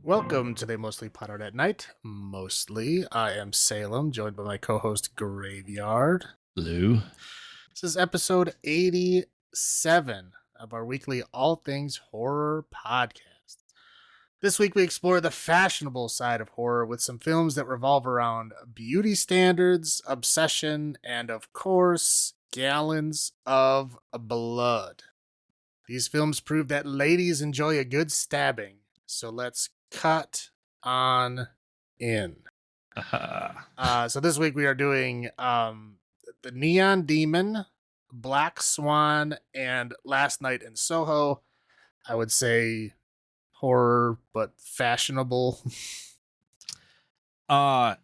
Welcome to They Mostly Pot Out at Night. Mostly, I am Salem, joined by my co-host Graveyard. Blue. This is episode 87 of our weekly All Things Horror podcast. This week we explore the fashionable side of horror with some films that revolve around beauty standards, obsession, and of course, gallons of blood. These films prove that ladies enjoy a good stabbing, so let's cut on in. So this week we are doing The Neon Demon, Black Swan, and Last Night in Soho. I would say horror, but fashionable. Yeah,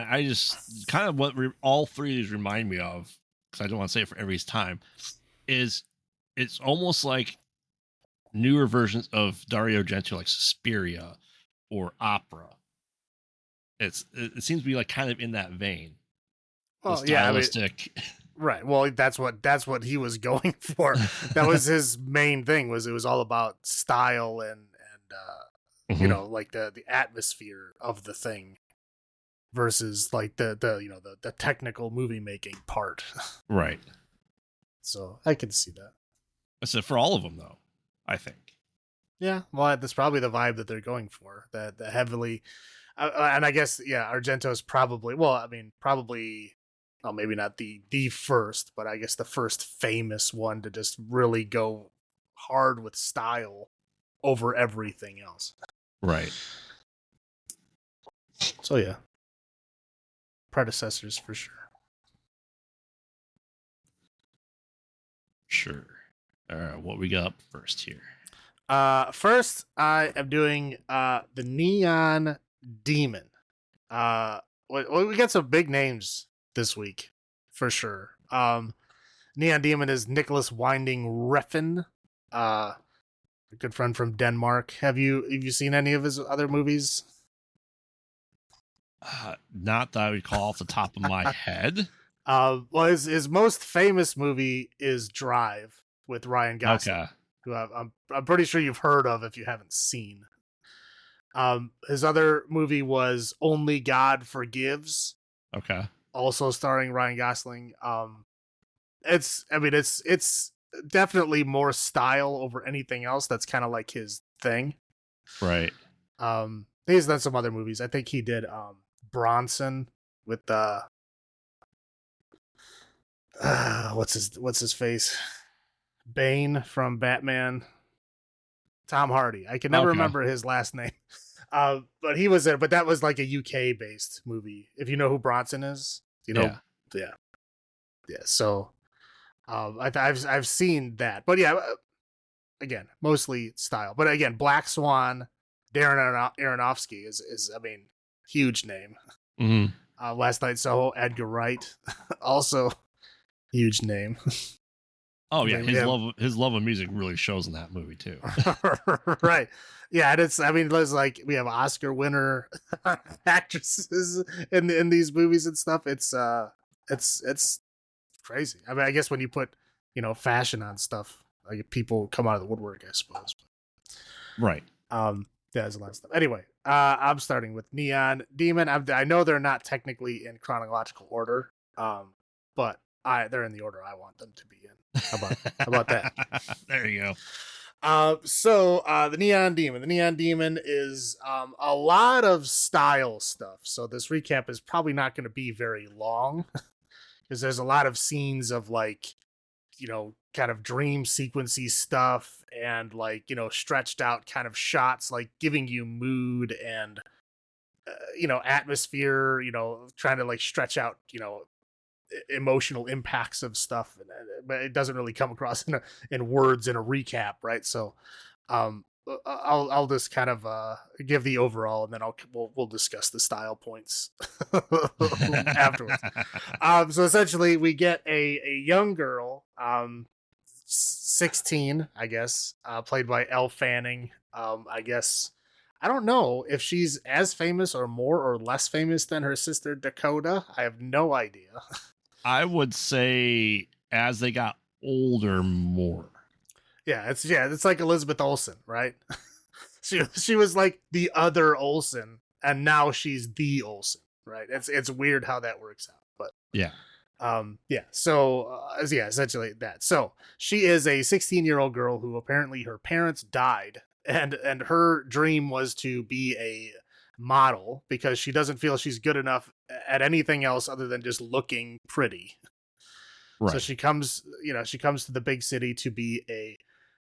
I just kind of what all three of these remind me of, because I don't want to say it for every time, is it's almost like newer versions of Dario Argento, like Suspiria or Opera. It seems to be like kind of in that vein. Well, stylistic. yeah, right. Well, that's what he was going for. That was his main thing. It was all about style and you know, like the atmosphere of the thing versus like the technical movie making part. Right. So I can see that. So for all of them, though, I think. Yeah, well, that's probably the vibe that they're going for. That the heavily, and I guess Argento's probably well, maybe not the first, but I guess the first famous one to just really go hard with style over everything else. Right. So yeah, predecessors for sure. Sure. All right, what we got up first here? First I am doing the Neon Demon. We got some big names this week for sure. Neon Demon is Nicholas Winding Refn, a good friend from Denmark. Have you seen any of his other movies? Not that I recall off the top of my head. Well, his most famous movie is Drive with Ryan Gosling, Okay. who I'm pretty sure you've heard of if you haven't seen. His other movie was Only God Forgives. Okay. Also starring Ryan Gosling. It's definitely more style over anything else. That's kind of like his thing. Right. He's done some other movies. I think he did Bronson with what's his face? Bane from Batman. Tom Hardy. I can never remember his last name. But he was there, but that was like a UK based movie. If you know who Bronson is, you know, yeah. So, I've seen that, but yeah, again, mostly style. But again, Black Swan, Darren Aronofsky is huge name. Mm-hmm. Last Night Soho, Edgar Wright, also huge name. Oh yeah, his love of music really shows in that movie too. Right. Yeah, and it's like we have Oscar winner actresses in these movies and stuff. It's crazy. I mean, I guess when you put, fashion on stuff, like people come out of the woodwork, I suppose. Right. There's a lot of stuff. Anyway, I'm starting with Neon Demon. I know they're not technically in chronological order, but they're in the order I want them to be in. How about that? There you go. So the Neon Demon. The Neon Demon is a lot of style stuff. So this recap is probably not going to be very long because there's a lot of scenes of like, kind of dream sequency stuff and like, stretched out kind of shots, like giving you mood and, atmosphere, trying to like stretch out, emotional impacts of stuff, but it doesn't really come across in words in a recap, right? So I'll just kind of give the overall, and then we'll discuss the style points afterwards. So essentially we get a young girl, 16 I guess, played by Elle Fanning. I guess I don't know if she's as famous or more or less famous than her sister Dakota. I have no idea. I would say as they got older, more. Yeah, it's like Elizabeth Olsen, right? She was like the other Olsen, and now she's the Olsen, right? It's weird how that works out, but Yeah. yeah. So yeah, essentially that. So she is a 16-year-old girl who apparently her parents died, and her dream was to be a model because she doesn't feel she's good enough at anything else other than just looking pretty. So Right. she comes, she comes to the big city to be a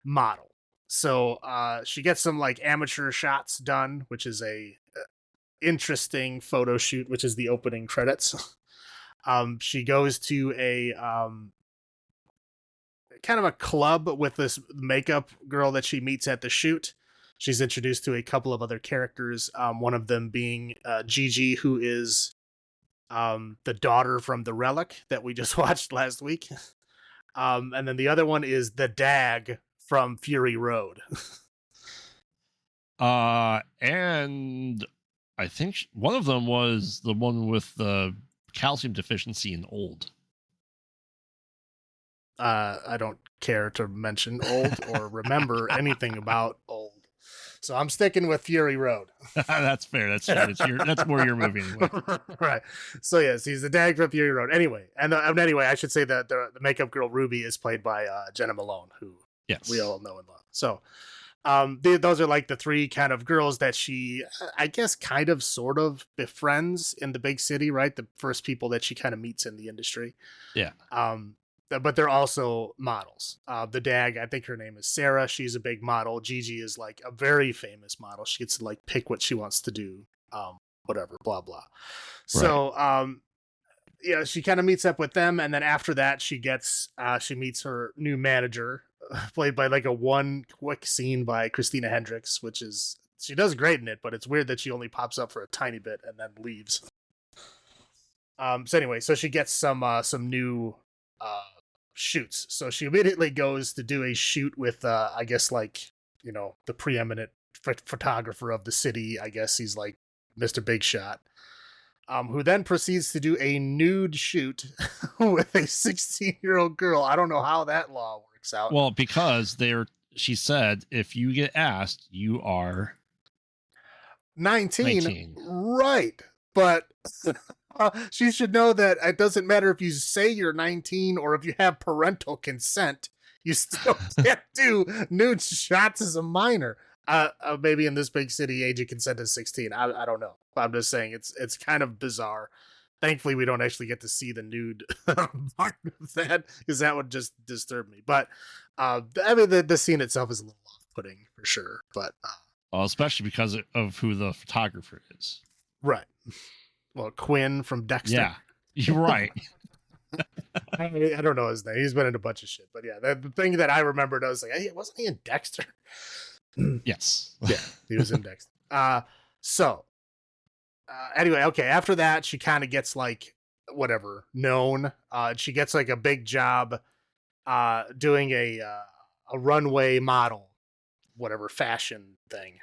model. So she gets some like amateur shots done, which is a interesting photo shoot, which is the opening credits. She goes to a kind of a club with this makeup girl that she meets at the shoot. She's introduced to a couple of other characters, one of them being Gigi, who is the daughter from The Relic that we just watched last week. And then the other one is the Dag from Fury Road. And I think one of them was the one with the calcium deficiency in Old. I don't care to mention Old or remember anything about Old. So I'm sticking with Fury Road. That's fair. That's fair. That's more your movie anyway. Right. So yes, he's the Dag from Fury Road. Anyway, and anyway, I should say that the makeup girl Ruby is played by Jenna Malone, who we all know and love. So those are like the three kind of girls that she, I guess, kind of sort of befriends in the big city, right? The first people that she kind of meets in the industry. Yeah. But they're also models. The Dag, I think her name is Sarah. She's a big model. Gigi is like a very famous model. She gets to like pick what she wants to do, whatever, blah, blah. So, she kind of meets up with them. And then after that, she meets her new manager, played by like a one quick scene by Christina Hendricks, she does great in it, but it's weird that she only pops up for a tiny bit and then leaves. So anyway, so she gets some new shoots. So she immediately goes to do a shoot with I guess like the preeminent photographer of the city. I guess he's like Mr. Big Shot, who then proceeds to do a nude shoot with a 16-year-old girl. I don't know how that law works out. Well, because she said if you get asked, you are 19. Right, but she should know that it doesn't matter if you say you're 19 or if you have parental consent. You still can't do nude shots as a minor. Maybe in this big city, age of consent is 16. I don't know. I'm just saying it's kind of bizarre. Thankfully, we don't actually get to see the nude part of that, because that would just disturb me. But I mean, the scene itself is a little off-putting for sure. But well, especially because of who the photographer is. Right. Well, Quinn from Dexter. Yeah, you're right. I don't know his name. He's been in a bunch of shit. But yeah, the thing that I remembered, I was like, hey, wasn't he in Dexter? Yes. Yeah, he was in Dexter. Anyway, okay, after that, she kind of gets like, whatever, known. She gets like a big job doing a runway model, whatever, fashion thing.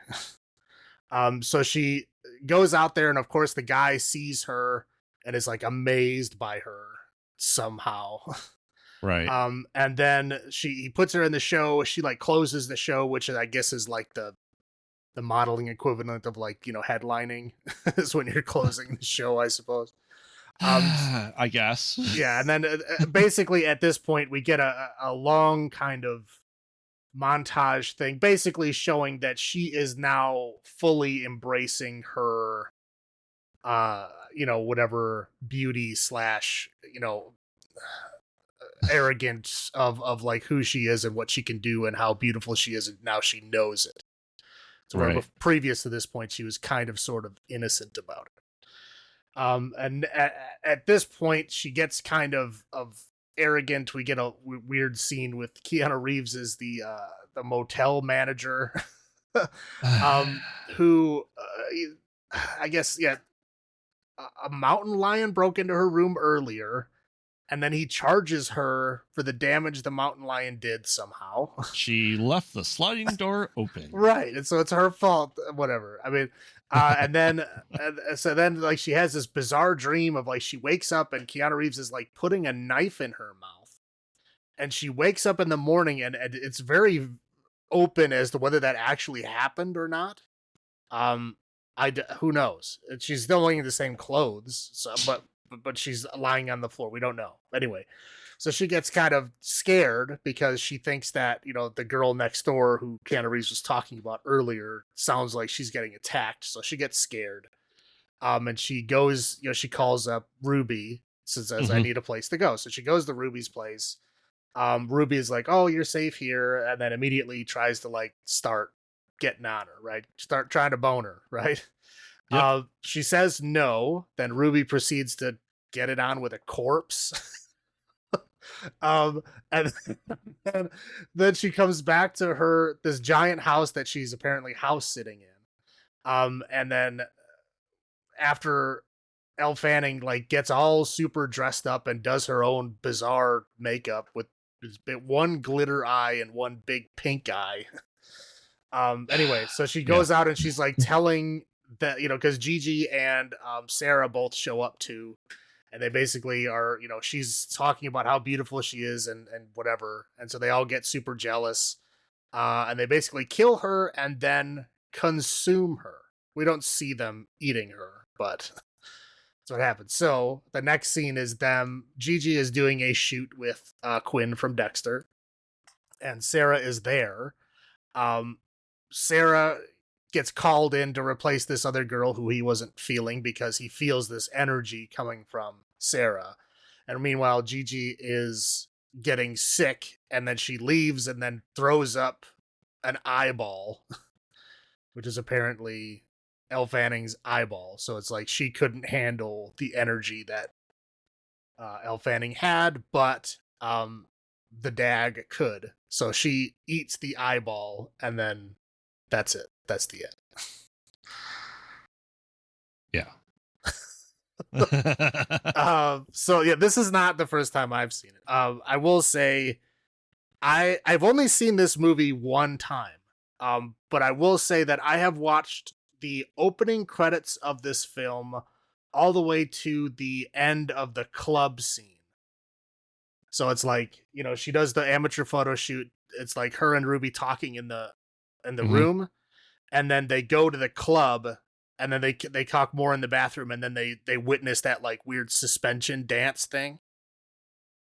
So she goes out there, and of course the guy sees her and is like amazed by her somehow. Right. And then he puts her in the show. She like closes the show, which I guess is like the modeling equivalent of like, headlining is when you're closing the show, I suppose. I guess. Yeah. And then basically at this point we get a long kind of montage thing, basically showing that she is now fully embracing her whatever beauty slash arrogance of like who she is and what she can do and how beautiful she is, and now she knows it. So where previous to this point she was kind of sort of innocent about it. And at this point she gets kind of arrogant. We get a weird scene with Keanu Reeves as the motel manager, who I guess a mountain lion broke into her room earlier, and then he charges her for the damage the mountain lion did somehow. She left the sliding door open. Right, and so it's her fault. Whatever. I mean, and then so then like she has this bizarre dream of like she wakes up and Keanu Reeves is like putting a knife in her mouth, and she wakes up in the morning and it's very open as to whether that actually happened or not. Um, who knows? She's still wearing the same clothes, so but she's lying on the floor. We don't know. Anyway, so she gets kind of scared because she thinks that, you know, the girl next door who Keanu Reeves was talking about earlier sounds like she's getting attacked. So she gets scared. And she goes, you know, she calls up Ruby, says, I need a place to go. So she goes to Ruby's place. Ruby is like, oh, you're safe here. And then immediately tries to like start getting on her, right? Start trying to bone her, right? Yep. She says no. Then Ruby proceeds to get it on with a corpse. And, and then she comes back to this giant house that she's apparently house sitting in. And then after Elle Fanning like gets all super dressed up and does her own bizarre makeup with one glitter eye and one big pink eye. Anyway, so she goes out and she's like telling that, you know, because Gigi and Sarah both show up too, and they basically are, you know, she's talking about how beautiful she is and whatever, and so they all get super jealous, and they basically kill her and then consume her. We don't see them eating her, but that's what happens. So the next scene is them. Gigi is doing a shoot with Quinn from Dexter, and Sarah is there. Sarah gets called in to replace this other girl who he wasn't feeling because he feels this energy coming from Sarah. And meanwhile, Gigi is getting sick, and then she leaves and then throws up an eyeball, which is apparently Elle Fanning's eyeball. So it's like she couldn't handle the energy that Elle Fanning had, but the dag could. So she eats the eyeball, and then that's it. That's the end. Yeah. So yeah, this is not the first time I've seen it. I will say I've only seen this movie one time. But I will say that I have watched the opening credits of this film all the way to the end of the club scene. So it's like, you know, she does the amateur photo shoot. It's like her and Ruby talking in the room, and then they go to the club, and then they talk more in the bathroom, and then they witness that like weird suspension dance thing.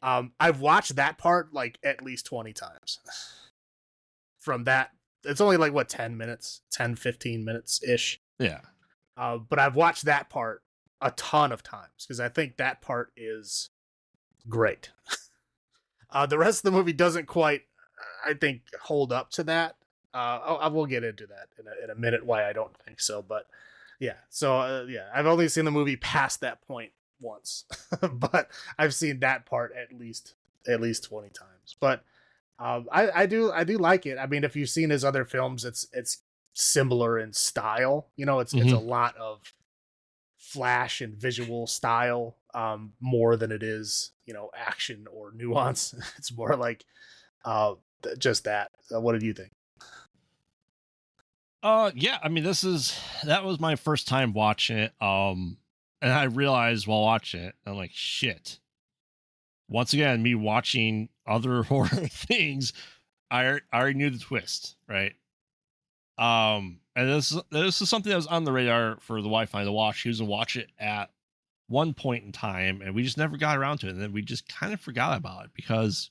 I've watched that part like at least 20 times. From that, it's only like what 10 minutes, 10-15 minutes ish. Yeah. But I've watched that part a ton of times because I think that part is great. The rest of the movie doesn't quite, I think, hold up to that. I will get into that in a minute why I don't think so. But yeah, so yeah, I've only seen the movie past that point once, but I've seen that part at least 20 times. But I do like it. I mean, if you've seen his other films, it's similar in style. You know, it's a lot of flash and visual style, more than it is, you know, action or nuance. It's more like just that. What did you think? Yeah, I mean, that was my first time watching it. And I realized while watching it, I'm like, shit. Once again, me watching other horror things, I already knew the twist, right? And this is something that was on the radar for the Wi-Fi to watch. He was gonna watch it at one point in time, and we just never got around to it. And then we just kind of forgot about it because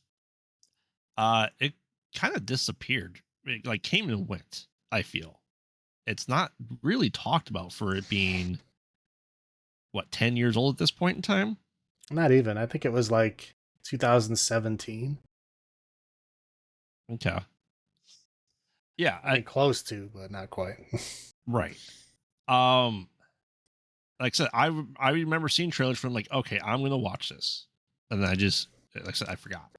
it kind of disappeared. It like came and went, I feel. It's not really talked about for it being, what, 10 years old at this point in time? Not even. I think it was like 2017. Okay. Yeah. I mean, close to, but not quite. Right. Like I said, I remember seeing trailers from like, okay, I'm going to watch this. And then I just, like I said, I forgot.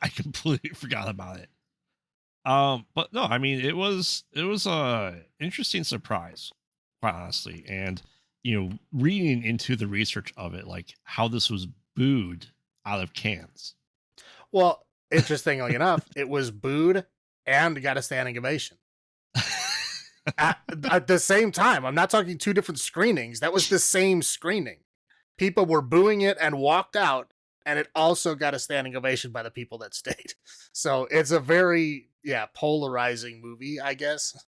I completely forgot about it. But no, I mean, it was a interesting surprise, quite honestly. And, you know, reading into the research of it, like how this was booed out of cans. Well, interestingly enough, it was booed and got a standing ovation at the same time. I'm not talking two different screenings. That was the same screening. People were booing it and walked out, and it also got a standing ovation by the people that stayed. So it's a very polarizing movie, I guess.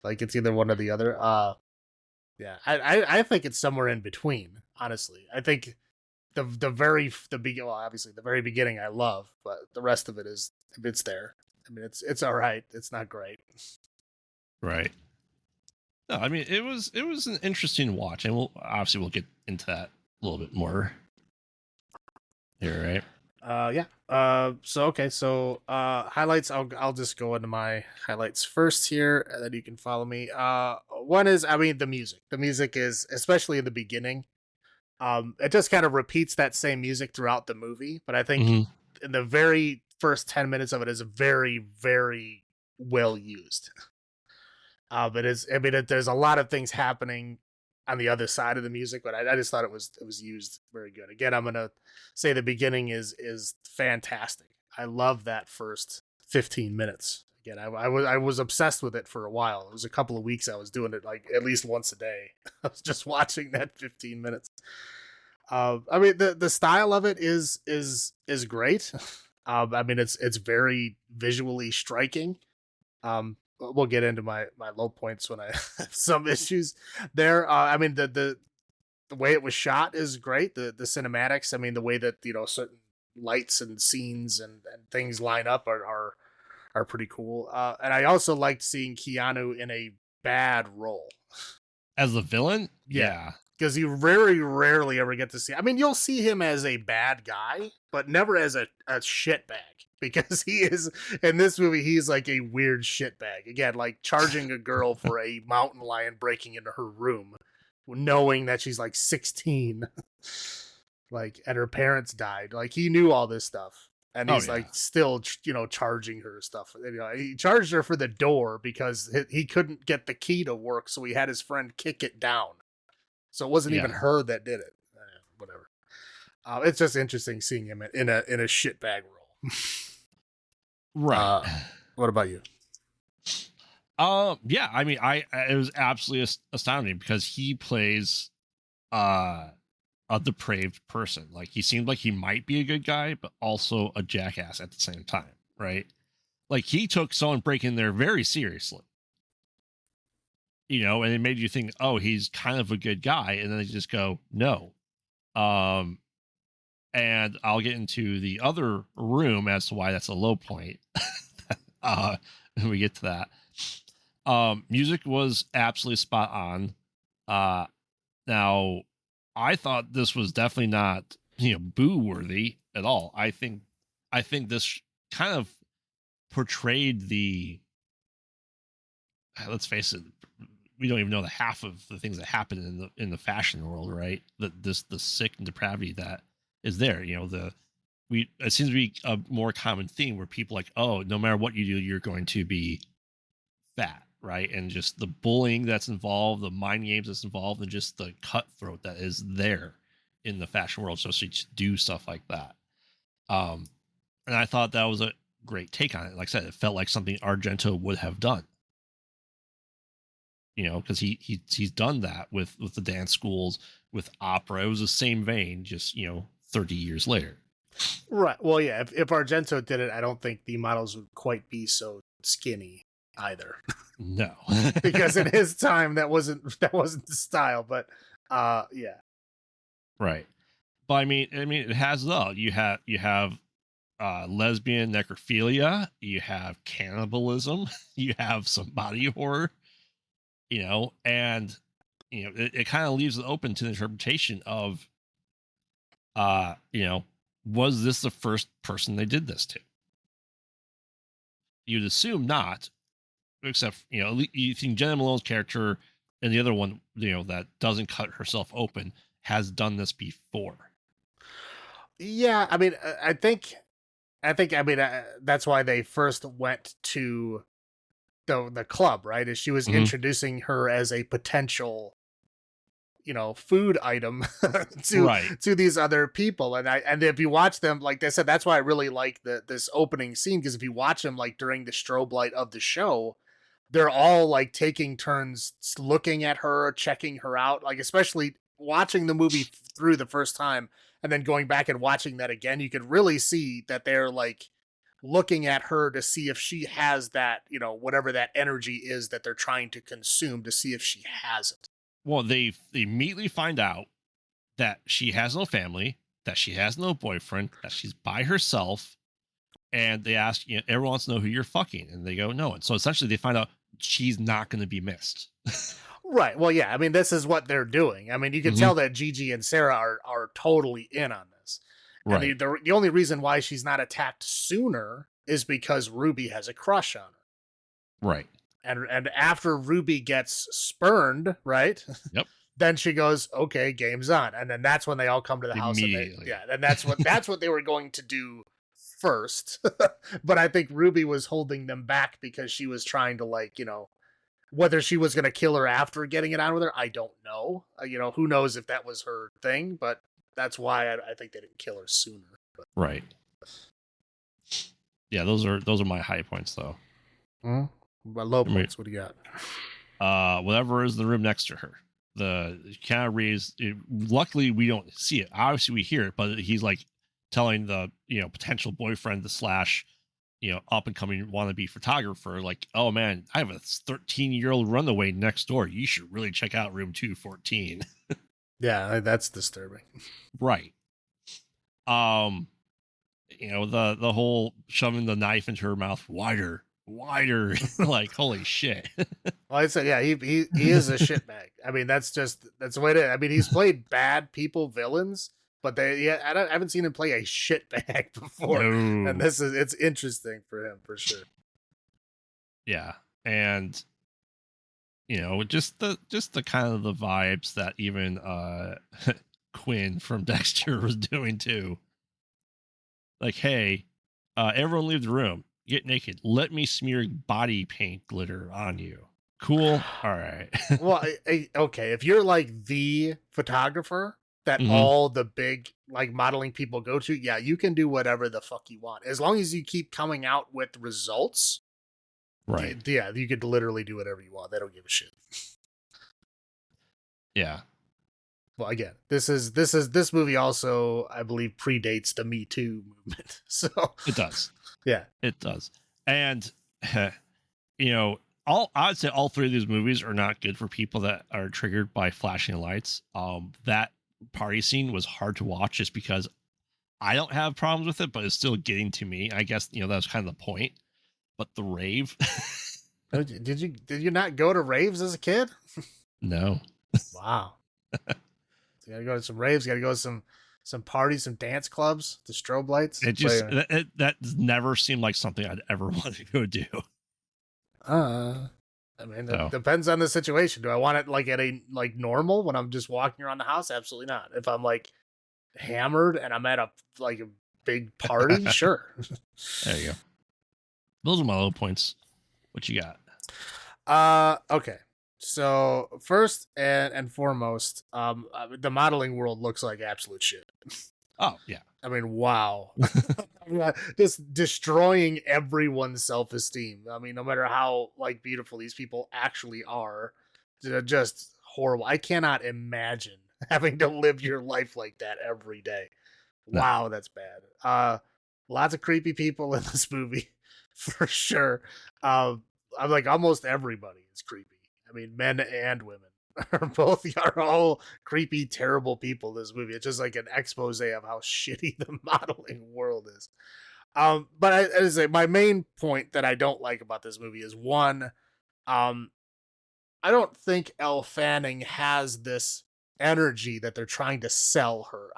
Like it's either one or the other. I think it's somewhere in between. Honestly, I think well, obviously the very beginning I love, but the rest of it is, it's there. I mean, it's all right. It's not great. Right. No, I mean it was an interesting watch, and we'll get into that a little bit more here, right? So highlights. I'll just go into my highlights first here, and then you can follow me. One is, I mean, the music. The music is, especially in the beginning, it just kind of repeats that same music throughout the movie, but I think in the very first 10 minutes of it is very, very well used. It is, I mean, there's a lot of things happening on the other side of the music, but I just thought it was used very good. Again, I'm gonna say the beginning is fantastic. I love that first 15 minutes. Again, I was obsessed with it for a while. It was a couple of weeks I was doing it like at least once a day. I was just watching that 15 minutes. I mean, the style of it is great. I mean, it's very visually striking. We'll get into my low points when I have some issues there. I mean, the way it was shot is great. The cinematics, I mean, the way that, certain lights and scenes and things line up are pretty cool. And I also liked seeing Keanu in a bad role as the villain. Yeah. Because you very rarely ever get to see. I mean, you'll see him as a bad guy, but never as a shitbag. Because he is, in this movie, he's like a weird shitbag. Again, like charging a girl for a mountain lion breaking into her room, knowing that she's like 16, like, and her parents died. Like, he knew all this stuff, and he's like still, charging her stuff. He charged her for the door because he couldn't get the key to work, so he had his friend kick it down. So it wasn't even her that did it. Whatever. It's just interesting seeing him in a shitbag role. Right. What about you? Yeah, I mean, it was absolutely astounding because he plays a depraved person. Like, he seemed like he might be a good guy, but also a jackass at the same time, right? Like, he took someone breaking there very seriously. And it made you think, oh, he's kind of a good guy, and then they just go, no. And I'll get into the other room as to why that's a low point. When we get to that. Music was absolutely spot on. Now, I thought this was definitely not, boo worthy at all. I think this kind of portrayed let's face it, we don't even know the half of the things that happen in the fashion world, right? The sick and depravity that is there. It seems to be a more common theme where people like, oh, no matter what you do, you're going to be fat, right? And just the bullying that's involved, the mind games that's involved, and just the cutthroat that is there in the fashion world, so to do stuff like that. And I thought that was a great take on it. Like I said, it felt like something Argento would have done. Because he's done that with the dance schools, with opera. It was the same vein, just 30 years later. Right. Well, yeah. If Argento did it, I don't think the models would quite be so skinny either. No, because in his time that wasn't the style. But yeah. Right. But I mean, it has though. You have lesbian necrophilia. You have cannibalism. You have some body horror. And it kind of leaves it open to the interpretation of, was this the first person they did this to? You'd assume not, except, you think Jenna Malone's character and the other one, that doesn't cut herself open has done this before. Yeah. I mean, I think, that's why they first went to the club, right? Is she was introducing her as a potential, food item to these other people. And if you watch them, like I said, that's why I really like this opening scene, because if you watch them like during the strobe light of the show, they're all like taking turns looking at her, checking her out, like especially watching the movie through the first time and then going back and watching that again, you could really see that they're like looking at her to see if she has that, whatever that energy is that they're trying to consume, to see if she has it. Well, they immediately find out that she has no family, that she has no boyfriend, that she's by herself, and they ask, everyone wants to know who you're fucking, and they go no. And so essentially, they find out she's not going to be missed. Right. Well, yeah. I mean, this is what they're doing. I mean, you can tell that Gigi and Sarah are totally in on this. Right. And the only reason why she's not attacked sooner is because Ruby has a crush on her. Right. And after Ruby gets spurned, right? Yep. Then she goes, okay, game's on. And then that's when they all come to the house. Immediately. And that's what they were going to do first. But I think Ruby was holding them back because she was trying to whether she was going to kill her after getting it on with her, I don't know. Who knows if that was her thing, but that's why I think they didn't kill her sooner. But. Right. Yeah, those are my high points though. But low points, what do you got? Whatever is in the room next to her. The Keanu Reeves, luckily we don't see it. Obviously we hear it, but he's like telling the potential boyfriend, the slash up and coming wannabe photographer, like, oh man, I have a 13-year-old runaway next door. You should really check out room 214. Yeah, that's disturbing. Right. The whole shoving the knife into her mouth wider, like holy shit. Well, I said, yeah, he is a shitbag. I mean, that's the way it is. I mean, he's played bad people, villains, but I haven't seen him play a shitbag before. No. And it's interesting for him for sure. Yeah. And just the kind of the vibes that even Quinn from Dexter was doing too. Like, hey, everyone leave the room. Get naked. Let me smear body paint glitter on you. Cool. All right. Well, okay. If you're like the photographer that all the big like modeling people go to, yeah, you can do whatever the fuck you want. As long as you keep coming out with results. Right. Yeah, you could literally do whatever you want. They don't give a shit. Yeah. Well, again, this movie also, I believe, predates the Me Too movement. So it does. Yeah, it does. And I'd say all three of these movies are not good for people that are triggered by flashing lights. That party scene was hard to watch just because I don't have problems with it, but it's still getting to me. I guess that was kind of the point. But the rave. Did you not go to raves as a kid? No. Wow. You gotta go to some raves. You gotta go to some parties, some dance clubs, the strobe lights. It just that never seemed like something I'd ever want to go do. I mean, it depends on the situation. Do I want it like at a normal when I'm just walking around the house? Absolutely not. If I'm like hammered and I'm at a big party, sure. There you go. Those are my low points. What you got? Okay. So first and foremost, the modeling world looks like absolute shit. Oh yeah. I mean, wow. Just destroying everyone's self-esteem. I mean, no matter how beautiful these people actually are, just horrible. I cannot imagine having to live your life like that every day. No. Wow, that's bad. Lots of creepy people in this movie, for sure. I'm almost everybody is creepy. I mean, men and women are all creepy, terrible people in this movie. It's just like an expose of how shitty the modeling world is. But I say my main point that I don't like about this movie is one, I don't think Elle Fanning has this energy that they're trying to sell her.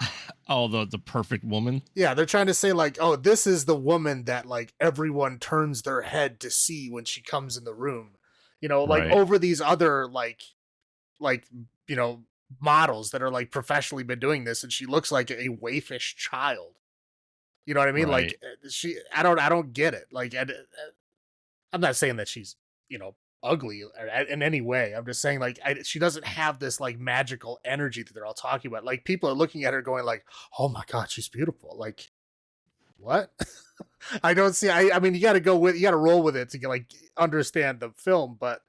Oh, the perfect woman. Yeah, they're trying to say oh, this is the woman that everyone turns their head to see when she comes in the room. Right. Over these other models that are professionally been doing this, and she looks like a waifish child. You know what I mean? Right. I don't get it. I'm not saying that she's ugly in any way. I'm just saying she doesn't have this magical energy that they're all talking about. People are looking at her going oh my god, she's beautiful. What? I don't see. I mean, you got to roll with it to understand the film. But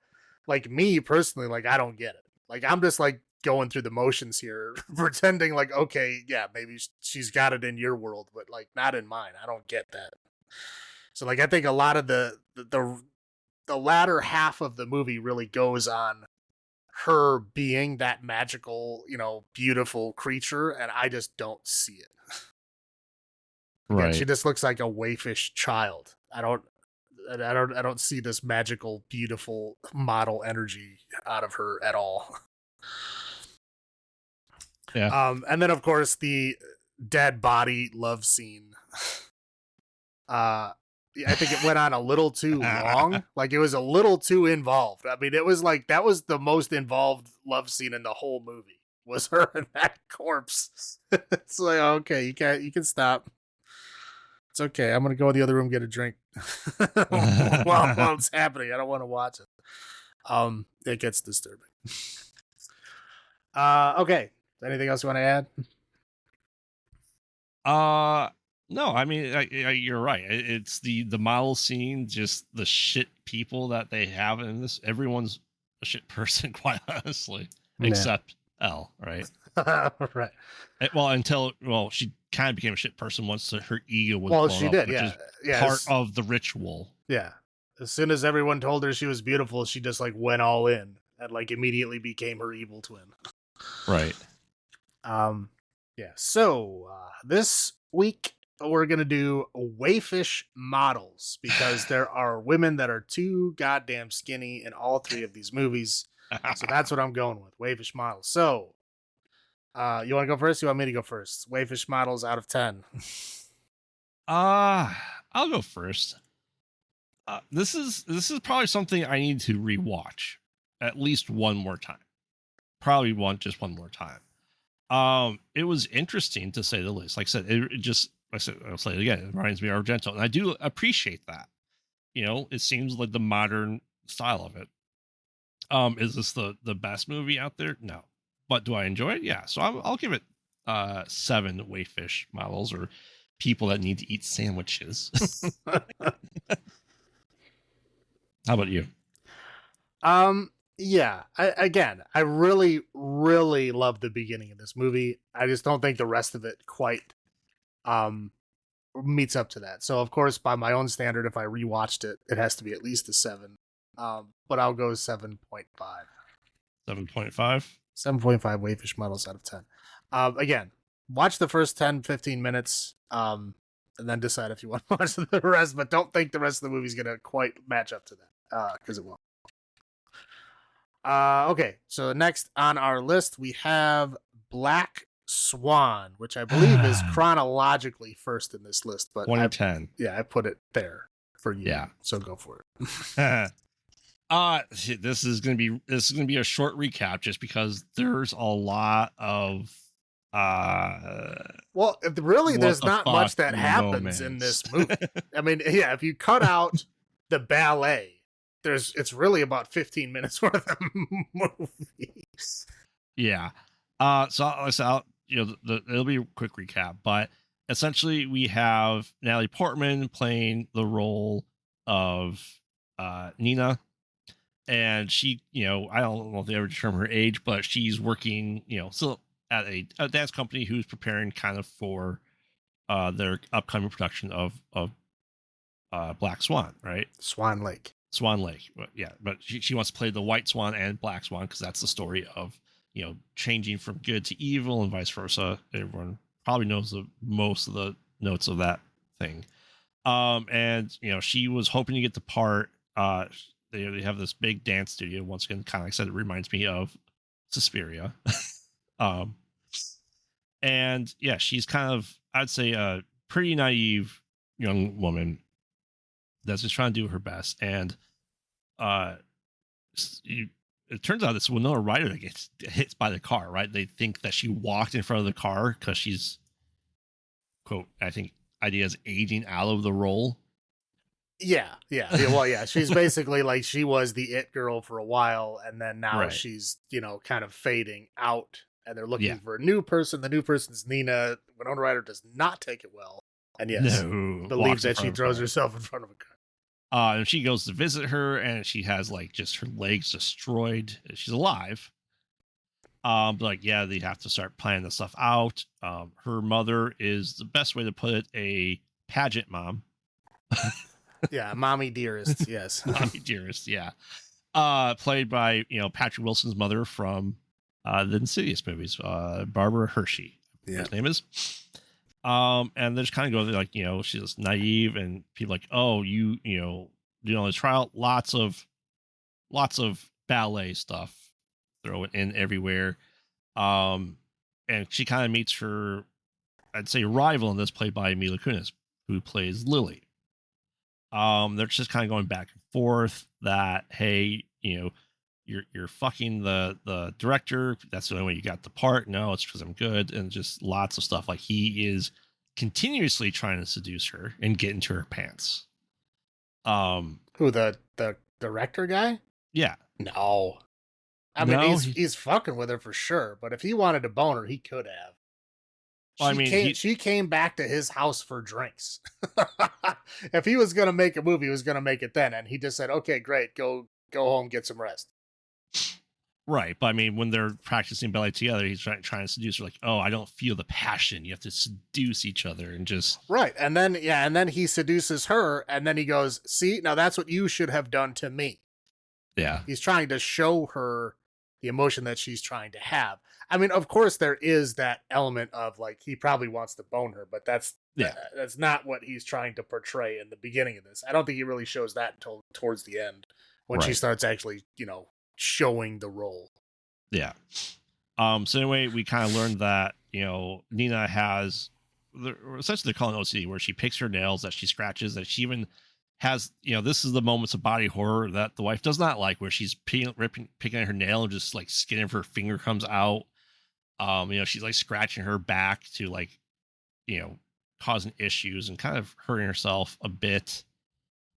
me personally, I don't get it. I'm just going through the motions here, pretending like, okay, yeah, maybe she's got it in your world, but like not in mine. I don't get that. So like I think a lot of the latter half of the movie really goes on her being that magical, beautiful creature, and I just don't see it. Again, she just looks like a waifish child. I don't see this magical, beautiful model energy out of her at all. Yeah. And then of course the dead body love scene. I think it went on a little too long. Like it was a little too involved. I mean, it was like that was the most involved love scene in the whole movie. Was her and that corpse. It's like, okay, you can stop. It's okay. I'm gonna go in the other room get a drink while it's happening. I don't want to watch it. It gets disturbing. Okay. Anything else you want to add? No, I mean, you're right. It's the model scene, just the shit people that they have in this. Everyone's a shit person, quite honestly, except Elle, right? Right. Until she kind of became a shit person once her ego was blown she up, did, which is part of the ritual. Yeah. As soon as everyone told her she was beautiful, she just like went all in and like immediately became her evil twin. Right. Yeah. So this week we're gonna do waifish models because there are women that are too goddamn skinny in all three of these movies. So that's what I'm going with, waifish models. So you want to go first? You want me to go first? Waifish models out of 10. I'll go first. This is probably something I need to rewatch at least one more time. Probably just one more time. It was interesting to say the least. Like I said, I'll say it again. It reminds me of Argento, and I do appreciate that. It seems like the modern style of it. Is this the best movie out there? No, but do I enjoy it? Yeah. So I'll give it 7 wayfish models or people that need to eat sandwiches. How about you? Yeah. I really, really love the beginning of this movie. I just don't think the rest of it quite meets up to that. So of course, by my own standard, if I rewatched it, it has to be at least a 7. But I'll go 7.5. 7.5? 7.5 wayfish models out of 10. Again, watch the first 10, 15 minutes, and then decide if you want to watch the rest, but don't think the rest of the movie is going to quite match up to that, because it won't. Okay, so next on our list, we have Black Swan, which I believe is chronologically first in this list, but 2010. I put it there for you. Yeah. So go for it. This is gonna be a short recap just because there's a lot of well, really there's not much that happens in this movie. I mean, yeah, if you cut out the ballet, it's really about 15 minutes worth of movies. Yeah. So it'll be a quick recap, but essentially we have Natalie Portman playing the role of Nina. And she, I don't know if they ever determine her age, but she's working, still at a dance company who's preparing kind of for their upcoming production of Black Swan, right? Swan Lake. But yeah, but she wants to play the White Swan and Black Swan because that's the story of, changing from good to evil and vice versa. Everyone probably knows most of the notes of that thing. And, she was hoping to get the part. They have this big dance studio. Once again, kind of like I said, it reminds me of Suspiria. And yeah, she's kind of, I'd say, a pretty naive young woman that's just trying to do her best. And it turns out it's Winona Ryder that gets hit by the car, right? They think that she walked in front of the car because she's, quote, I think, ideas aging out of the role. Yeah. Well, yeah, she's basically like she was the it girl for a while, and then now she's, kind of fading out, and they're looking for a new person. The new person's Nina. Winona Ryder does not take it well, and believes that she throws herself in front of a car. And she goes to visit her, and she has like just her legs destroyed. She's alive, Like, yeah, they have to start planning the stuff out. Her mother is, the best way to put it, a pageant mom. Yeah, mommy dearest, yes. Mommy dearest, yeah. Played by, Patrick Wilson's mother from the Insidious movies, Barbara Hershey, Yeah. her name is. And they just kind of go like, she's naive, and people like, oh, the trial, lots of ballet stuff, throw it in everywhere. And she kind of meets her, I'd say, rival in this, played by Mila Kunis, who plays Lily. They're just kind of going back and forth that, hey, you're fucking the director. That's the only way you got the part. No, it's because I'm good. And just lots of stuff. Like, he is continuously trying to seduce her and get into her pants. Who, the director guy? Yeah. No. I mean, No, he's fucking with her for sure, but if he wanted to bone her, he could have. Well, She came back to his house for drinks. If he was going to make a movie, he was going to make it then. And he just said, okay, great, go home, get some rest. Right. But I mean, when they're practicing ballet together, he's trying to seduce her, like, oh, I don't feel the passion. You have to seduce each other and just. Right. And then he seduces her, and then he goes, see, now that's what you should have done to me. Yeah. He's trying to show her the emotion that she's trying to have. I mean, of course, there is that element of, like, he probably wants to bone her, but that's not what he's trying to portray in the beginning of this. I don't think he really shows that until towards the end, when she starts actually, showing the role. Yeah. So anyway, we kind of learned that, Nina has, essentially they're calling OCD, where she picks her nails, that she scratches, that she even has, this is the moments of body horror that the wife does not like, where she's picking at her nail and just like skin of her finger comes out. She's like scratching her back to, like, causing issues and kind of hurting herself a bit.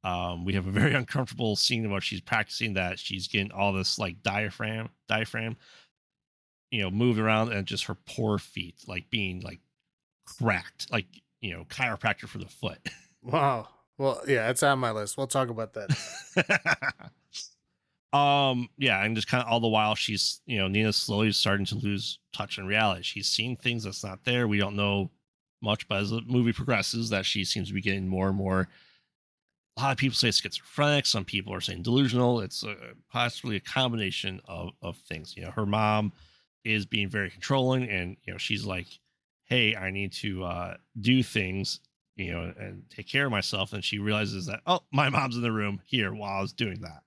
We have a very uncomfortable scene where she's practicing that she's getting all this like diaphragm, moved around, and just her poor feet like being like cracked, like, chiropractor for the foot. Wow. Well, yeah, it's on my list. We'll talk about that. Yeah, and just kind of all the while she's, Nina's slowly starting to lose touch in reality. She's seeing things that's not there. We don't know much, but as the movie progresses, that she seems to be getting more and more. A lot of people say schizophrenic. Some people are saying delusional. It's possibly a combination of things. Her mom is being very controlling, and she's like, hey, I need to do things, and take care of myself. And she realizes that, oh, my mom's in the room here while I was doing that.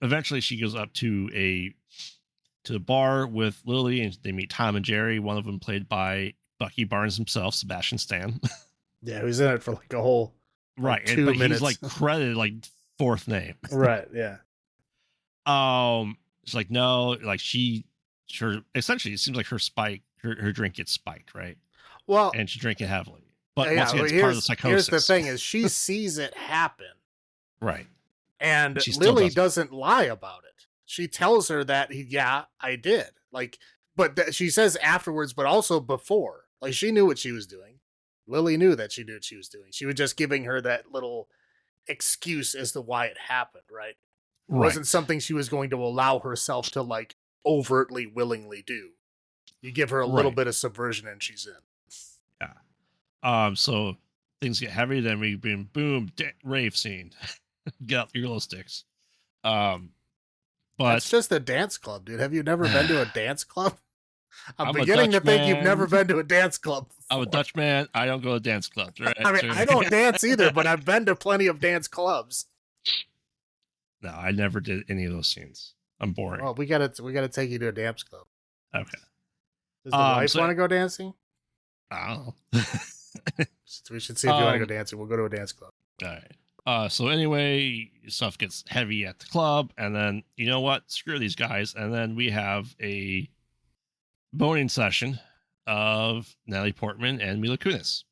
Eventually she goes up to the bar with Lily, and they meet Tom and Jerry, one of them played by Bucky Barnes himself, Sebastian Stan. Yeah, he's in it for like a whole right, 2 but minutes. he's like credited like fourth name. Right, yeah. She's like, no, like essentially it seems like her drink gets spiked, right? Well, and she's drinking heavily. But yeah, once again, it's part of the psychosis. Here's the thing: is she sees it happen, right? And Lily doesn't lie about it. She tells her that, yeah, I did. Like, but she says afterwards, but also before. Like, she knew what she was doing. Lily knew that she knew what she was doing. She was just giving her that little excuse as to why it happened, right? It wasn't something she was going to allow herself to, like, overtly, willingly do. You give her a little bit of subversion and she's in. Yeah. So things get heavy, then we boom, rave scene. Get out your glow sticks. But it's just a dance club, dude. Have you never been to a dance club? I'm beginning to think you've never been to a dance club before. I'm a Dutch man. I don't go to dance clubs, right? I mean, I don't dance either, but I've been to plenty of dance clubs. No, I never did any of those scenes. I'm boring. Well, we gotta take you to a dance club. Okay. Does the wife want to go dancing? I don't know. We should see if you want to go dancing. We'll go to a dance club. All right. So anyway, stuff gets heavy at the club, and then, you know what? Screw these guys. And then we have a boning session of Natalie Portman and Mila Kunis.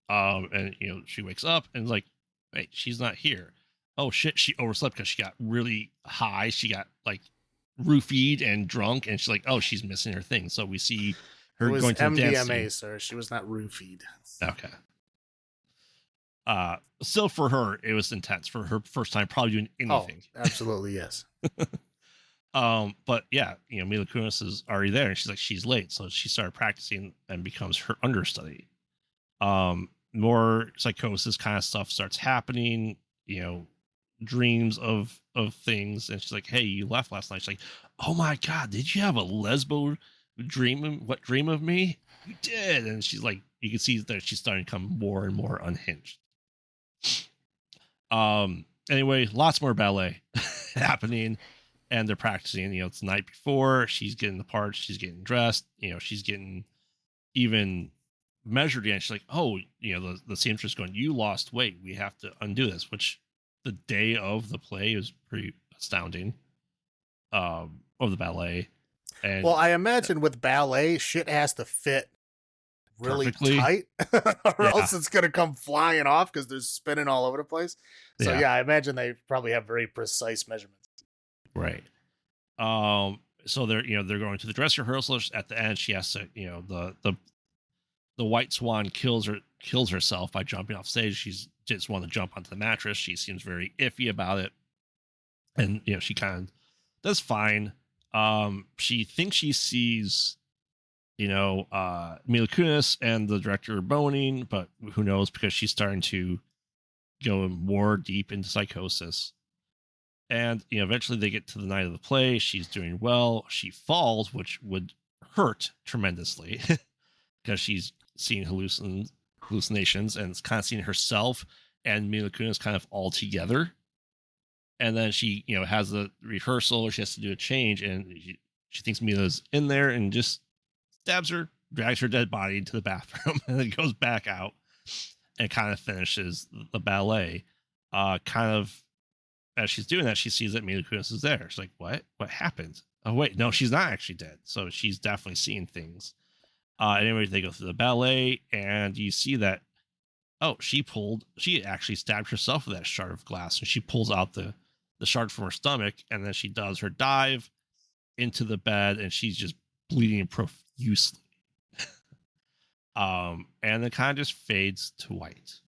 And she wakes up and is like, wait, she's not here. Oh shit, she overslept because she got really high. She got like roofied and drunk, and she's like, oh, she's missing her thing. So we see her going to the dance MDMA, sir. She was not roofied. Okay. Still for her, it was intense for her first time probably doing anything. Oh, absolutely, yes. But yeah, Mila Kunis is already there, and she's like, she's late, so she started practicing and becomes her understudy. More psychosis kind of stuff starts happening, dreams of things, and she's like, hey, you left last night. She's like, oh my god, did you have a lesbo dream of me? You did. And she's like, you can see that she's starting to become more and more unhinged. Anyway, lots more ballet happening, and they're practicing. It's the night before, she's getting the parts, she's getting dressed, she's getting even measured again. She's like, oh, the seamstress going, you lost weight, we have to undo this, which the day of the play is pretty astounding, of the ballet. And well, I imagine with ballet, shit has to fit really perfectly tight, or Yeah. else it's gonna come flying off because they're spinning all over the place. So Yeah. yeah, I imagine they probably have very precise measurements. Right. So they're going to the dress rehearsal. At the end, she has to, the white swan kills herself by jumping off stage. She's just want to jump onto the mattress. She seems very iffy about it, and she kind of does fine. She thinks she sees Mila Kunis and the director boning, but who knows, because she's starting to go more deep into psychosis. And eventually they get to the night of the play. She's doing well. She falls, which would hurt tremendously because she's seeing hallucinations, and it's kind of seeing herself and Mila Kunis kind of all together. And then she, has a rehearsal. She has to do a change, and she thinks Mila's in there and just stabs her, drags her dead body into the bathroom, and then goes back out and kind of finishes the ballet. Kind of as she's doing that, she sees that Mila Kunis is there. She's like, what? What happened? Oh, wait, no, she's not actually dead. So she's definitely seeing things. Anyway, they go through the ballet, and you see that, oh, she actually stabbed herself with that shard of glass, and she pulls out the shard from her stomach, and then she does her dive into the bed, and she's just bleeding profusely. And it kind of just fades to white.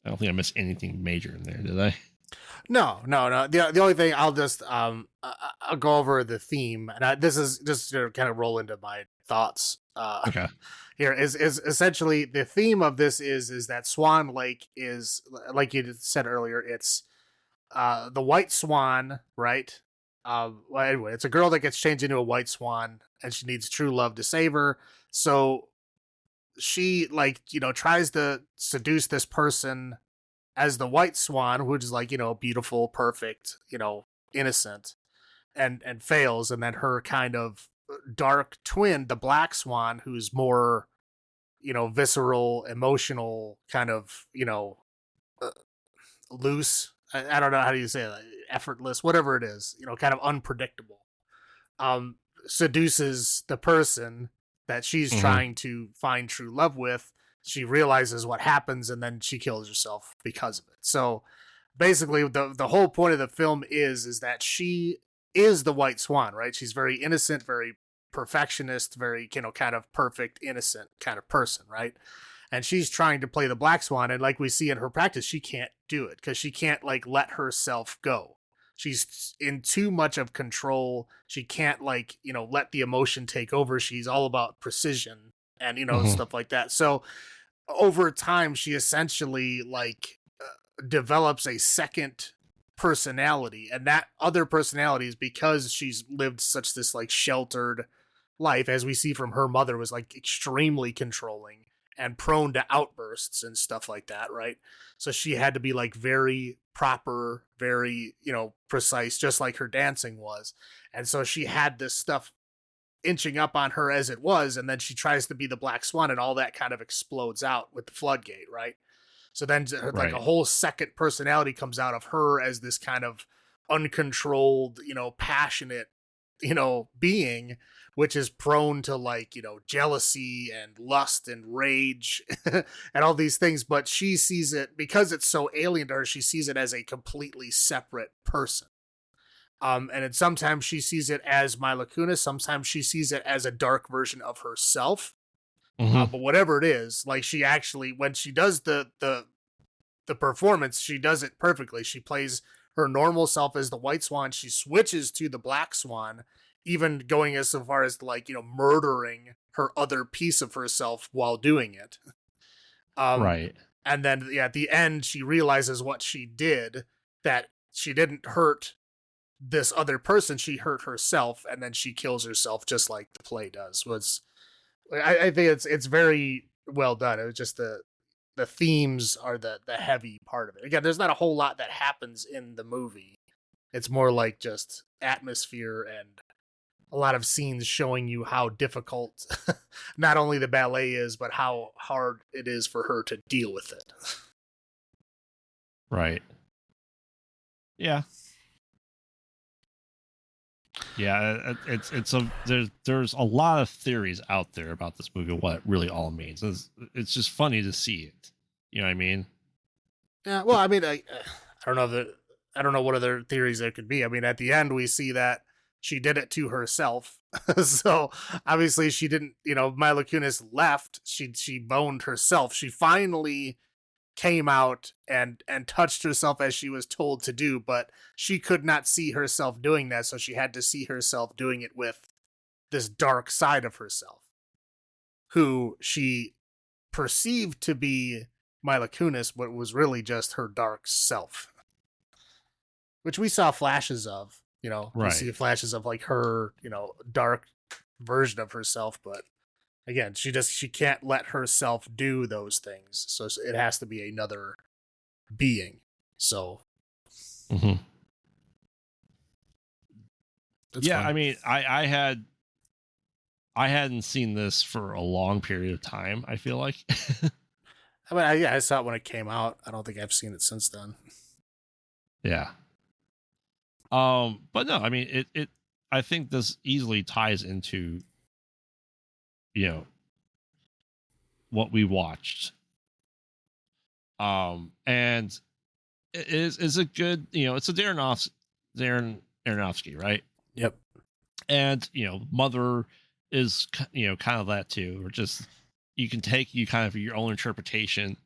I don't think I missed anything major in there, did I? No. The only thing I'll just I'll go over the theme, and this is just to kind of roll into my thoughts. Okay. Here is essentially the theme of this is that Swan Lake is, like you said earlier, it's the white swan, right? Well, anyway, it's a girl that gets changed into a white swan, and she needs true love to save her. So she tries to seduce this person as the white swan, which is beautiful, perfect, innocent, and fails. And then her kind of dark twin, the black swan, who's more, visceral, emotional, kind of, loose. I don't know how do you say that, effortless, whatever it is, kind of unpredictable. Seduces the person that she's trying to find true love with. She realizes what happens, and then she kills herself because of it. So basically the whole point of the film is that she is the white swan, right? She's very innocent, very perfectionist, very, kind of perfect, innocent kind of person, right? And she's trying to play the black swan, and like we see in her practice, she can't do it because she can't let herself go. She's in too much of control. She can't let the emotion take over. She's all about precision and stuff like that. So over time, she essentially develops a second personality, and that other personality is because she's lived such this sheltered life, as we see from her mother, was extremely controlling and prone to outbursts and stuff like that, right? So she had to be very proper, very, precise, just like her dancing was. And so she had this stuff inching up on her as it was, and then she tries to be the black swan, and all that kind of explodes out with the floodgate, right? So then a whole second personality comes out of her as this kind of uncontrolled, passionate, being, which is prone to jealousy and lust and rage and all these things. But she sees it, because it's so alien to her, she sees it as a completely separate person. And sometimes she sees it as Mila Kunis, sometimes she sees it as a dark version of herself. But whatever it is, she actually, when she does the performance, she does it perfectly. She plays her normal self as the white swan, she switches to the black swan, even going as so far as like, murdering her other piece of herself while doing it. Right. And then at the end, she realizes what she did, that she didn't hurt this other person, she hurt herself, and then she kills herself just like the play does. I think it's very well done. It was just the themes are the heavy part of it. Again, there's not a whole lot that happens in the movie. It's more like just atmosphere and a lot of scenes showing you how difficult not only the ballet is, but how hard it is for her to deal with it. Right. Yeah. Yeah, there's a lot of theories out there about this movie, what it really all means. It's just funny to see it. You know what I mean? Yeah. Well, I mean, I don't know I don't know what other theories there could be. I mean, at the end we see that she did it to herself. So obviously she didn't. Mila Kunis left. She boned herself. She finally came out and touched herself as she was told to do, but she could not see herself doing that, so she had to see herself doing it with this dark side of herself, who she perceived to be Mila Kunis, but was really just her dark self, which we saw flashes of. We Right. see flashes of like her, dark version of herself, but again, she can't let herself do those things. So it has to be another being. So Yeah, fun. I mean, I hadn't seen this for a long period of time, I feel like. I mean, I saw it when it came out. I don't think I've seen it since then. Yeah. But no, I mean, it I think this easily ties into, what we watched. And it is a good, it's a Darren Aronofsky, right? Yep. And Mother is kind of that too, or just you can take kind of your own interpretation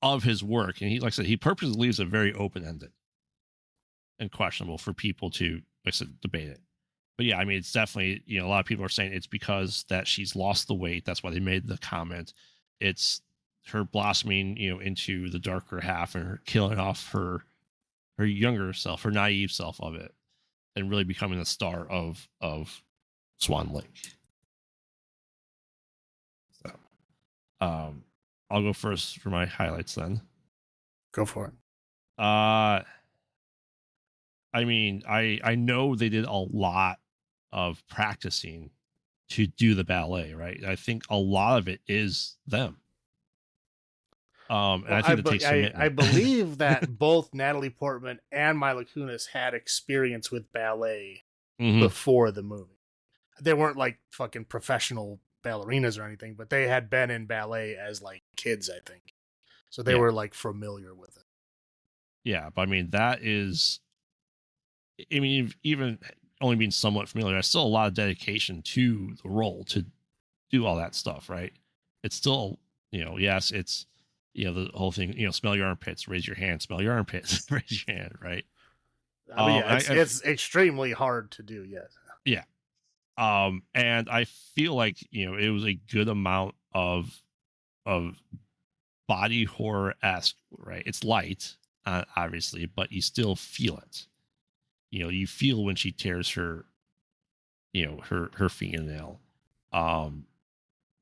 of his work, and he, like I said, he purposely leaves it very open ended and questionable for people to, like I said, debate it. But yeah, I mean, it's definitely, a lot of people are saying it's because that she's lost the weight. That's why they made the comment. It's her blossoming, into the darker half and her killing off her younger self, her naive self of it, and really becoming the star of Swan Lake. So, I'll go first for my highlights then. Go for it. I mean, I know they did a lot of practicing to do the ballet, right? I think a lot of it is them. And I think that takes commitment. I believe that both Natalie Portman and Mila Kunis had experience with ballet before the movie. They weren't like fucking professional ballerinas or anything, but they had been in ballet as like kids, I think. So they were like familiar with it. Yeah, but I mean, that is, I mean, even only being somewhat familiar, there's still a lot of dedication to the role to do all that stuff, right? It's still, yes, it's, the whole thing, smell your armpits, raise your hand, smell your armpits, raise your hand, right? I mean, it's extremely hard to do, yes. Yeah. And I feel like, it was a good amount of body horror-esque, right? It's light, obviously, but you still feel it. You feel when she tears her, her fingernail. And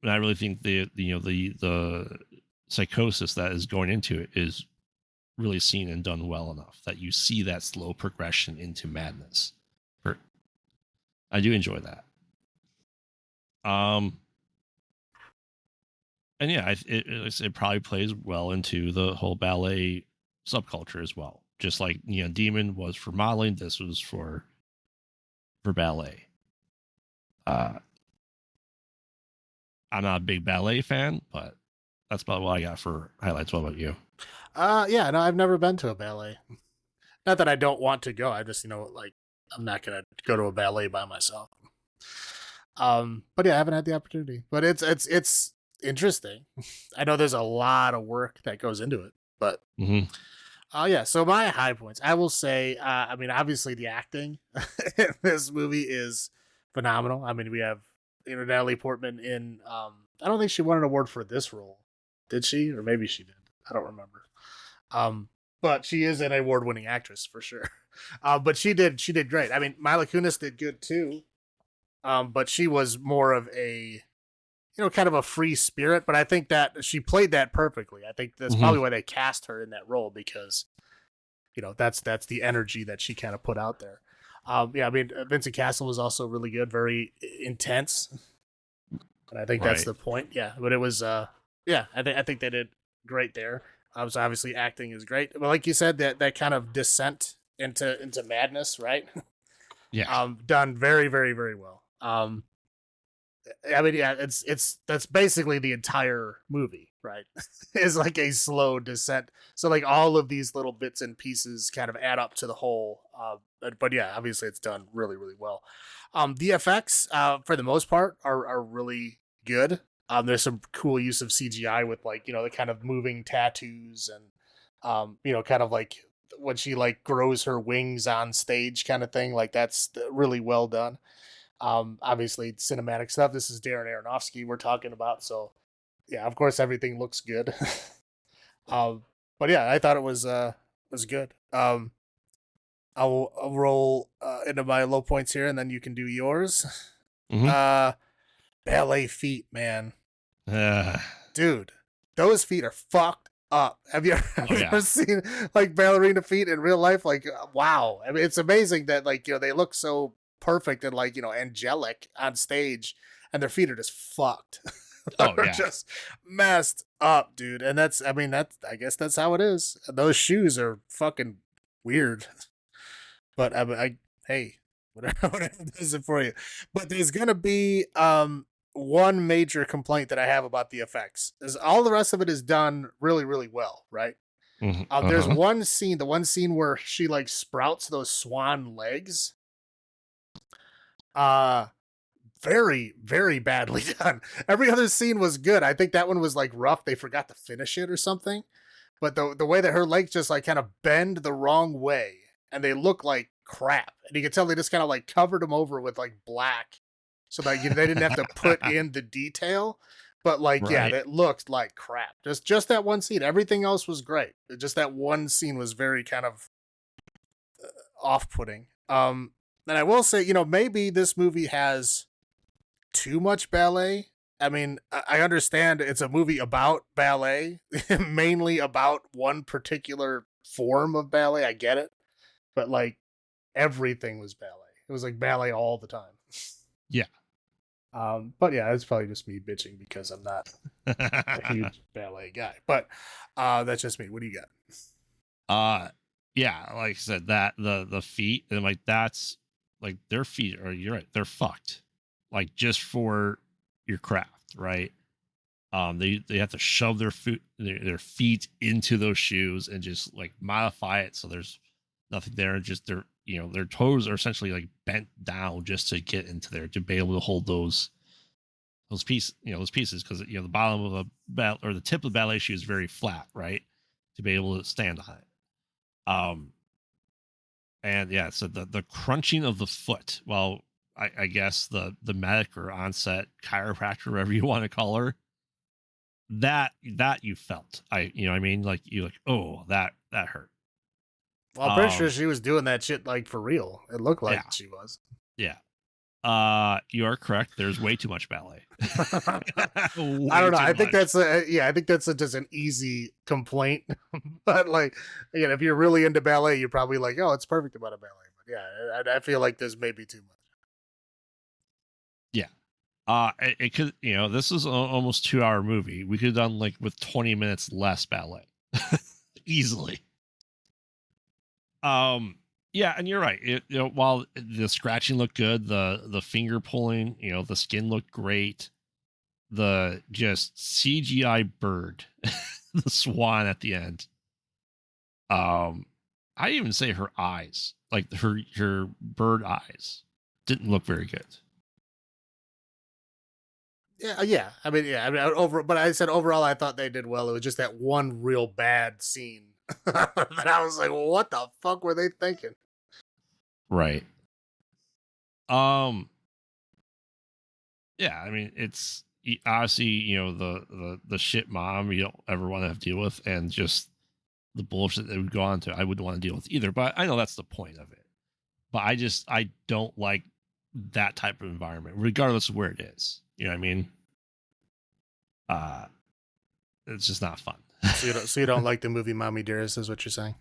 I really think the psychosis that is going into it is really seen and done well enough that you see that slow progression into madness. I do enjoy that. And yeah, it probably plays well into the whole ballet subculture as well. Just like Demon was for modeling, this was for ballet. I'm not a big ballet fan, but that's about what I got for highlights. What about you? Yeah, no, I've never been to a ballet. Not that I don't want to go. I just, like, I'm not gonna go to a ballet by myself. But yeah, I haven't had the opportunity. But it's interesting. I know there's a lot of work that goes into it, but Yeah, so my high points, I will say, I mean, obviously the acting in this movie is phenomenal. I mean, we have Natalie Portman in. I don't think she won an award for this role, did she? Or maybe she did. I don't remember. Um, but she is an award-winning actress for sure. But she did great. I mean, Mila Kunis did good too. But she was more of a kind of a free spirit. But I think that she played that perfectly. I think that's Mhm. probably why they cast her in that role because that's the energy that she kind of put out there. Yeah, I mean Vincent Castle was also really good, very intense, and I think that's Right. the point. Yeah, but it was yeah, I think they did great there. So obviously acting is great, but like you said, that kind of descent into madness, right? Yeah. Done very very very well. I mean, yeah, it's that's basically the entire movie, right? Is like a slow descent. So like all of these little bits and pieces kind of add up to the whole. But yeah, obviously it's done really really well. The effects, for the most part, are really good. There's some cool use of CGI with like the kind of moving tattoos and kind of like when she like grows her wings on stage kind of thing. Like that's really well done. Obviously cinematic stuff. This is Darren Aronofsky we're talking about, so yeah, of course everything looks good. um, but yeah, I thought it was good. I'll roll into my low points here, and then you can do yours. Hmm. Uh, ballet feet, man, Uh, dude, those feet are fucked up. Have you ever, have oh you yeah. ever seen like ballerina feet in real life? Like, wow. I mean, it's amazing that like they look so perfect and like angelic on stage, and their feet are just fucked. Oh They're yeah. just messed up, dude. And that's, I mean, that's, I guess that's how it is. Those shoes are fucking weird. But hey, whatever does it for you. But there's gonna be one major complaint that I have about the effects is all the rest of it is done really really well, right? Hmm. There's Uh-huh. one scene, the one scene where she like sprouts those swan legs. Uh very very badly done. Every other scene was good. I think that one was like rough. They forgot to finish it or something. But the way that her legs just like kind of bend the wrong way and they look like crap. And you can tell they just kind of like covered them over with like black so that they didn't have to put in the detail. But like, yeah, Right. that looked like crap. Just that one scene. Everything else was great. Just that one scene was very kind of off-putting. And I will say, maybe this movie has too much ballet. I mean, I understand it's a movie about ballet, mainly about one particular form of ballet. I get it, but like everything was ballet. It was like ballet all the time. Yeah. But yeah, it's probably just me bitching because I'm not a huge ballet guy. But that's just me. What do you got? uh yeah, like I said, that the feet and like that's like their feet are, you're right, they're fucked. Like just for your craft, right? They have to shove their feet into those shoes and just like modify it so there's nothing there, and just their toes are essentially like bent down just to get into there to be able to hold those pieces, because the bottom of a or the tip of the ballet shoe is very flat, right, to be able to stand on it. And yeah, so the crunching of the foot, well, I guess the medic or onset chiropractor, whatever you want to call her, that you felt, what I mean, like you like, oh, that hurt. Well, I'm pretty sure um she was doing that shit like for real. It looked like yeah. she was. Yeah. You are correct, there's way too much ballet. I Way don't know. too I think much. that's I think that's just an easy complaint. But like, again, if you're really into ballet, you're probably like, oh, it's perfect about a ballet. But yeah, I feel like there's maybe too much. Yeah. It could, this is almost 2 hour movie, we could have done like with 20 minutes less ballet. Easily. um yeah, and you're right, while the scratching looked good, the finger pulling, the skin looked great, the just CGI bird, the swan at the end. um I even say her eyes, like her bird eyes, didn't look very good. Yeah, yeah. I mean, over. But I said overall, I thought they did well. It was just that one real bad scene But I was like, well, what the fuck were they thinking? Right. Yeah, I mean, it's obviously, the shit mom you don't ever want to have to deal with, and just the bullshit that would go on to, I wouldn't want to deal with either. But I know that's the point of it. But I don't like that type of environment, regardless of where it is. You know what I mean? It's just not fun. So you don't like the movie Mommy Dearest, is what you're saying?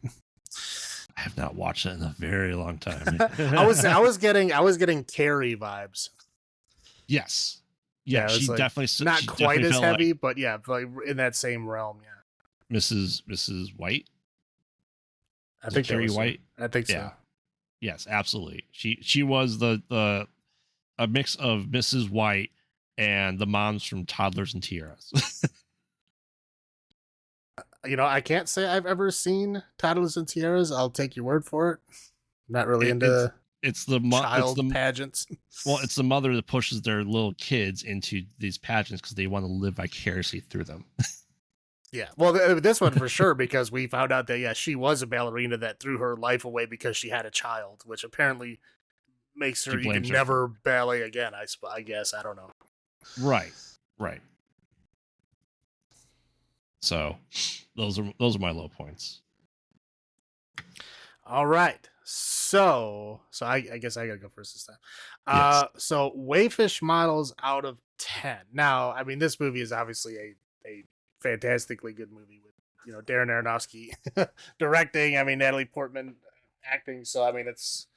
I have not watched it in a very long time. I was getting Carrie vibes. Yes. Yeah, she like, definitely not she quite definitely as felt heavy, like but yeah, like in that same realm. Yeah, Mrs. White. I think Carrie White. I think so. Yeah. Yes, absolutely. She was the a mix of Mrs. White and the moms from Toddlers and Tiaras. I can't say I've ever seen Toddlers and Tiaras. I'll take your word for it. I'm not really into it's the child pageants. Well, it's the mother that pushes their little kids into these pageants because they want to live vicariously through them. Yeah, well, this one for sure, because we found out that she was a ballerina that threw her life away because she had a child, which apparently makes her even never ballet again. I guess, I don't know. Right. So those are my low points. All right. So I guess I gotta go first this time. Yes. So Wayfish models out of 10. Now, I mean, this movie is obviously a fantastically good movie with Darren Aronofsky directing. I mean, Natalie Portman acting. So I mean, it's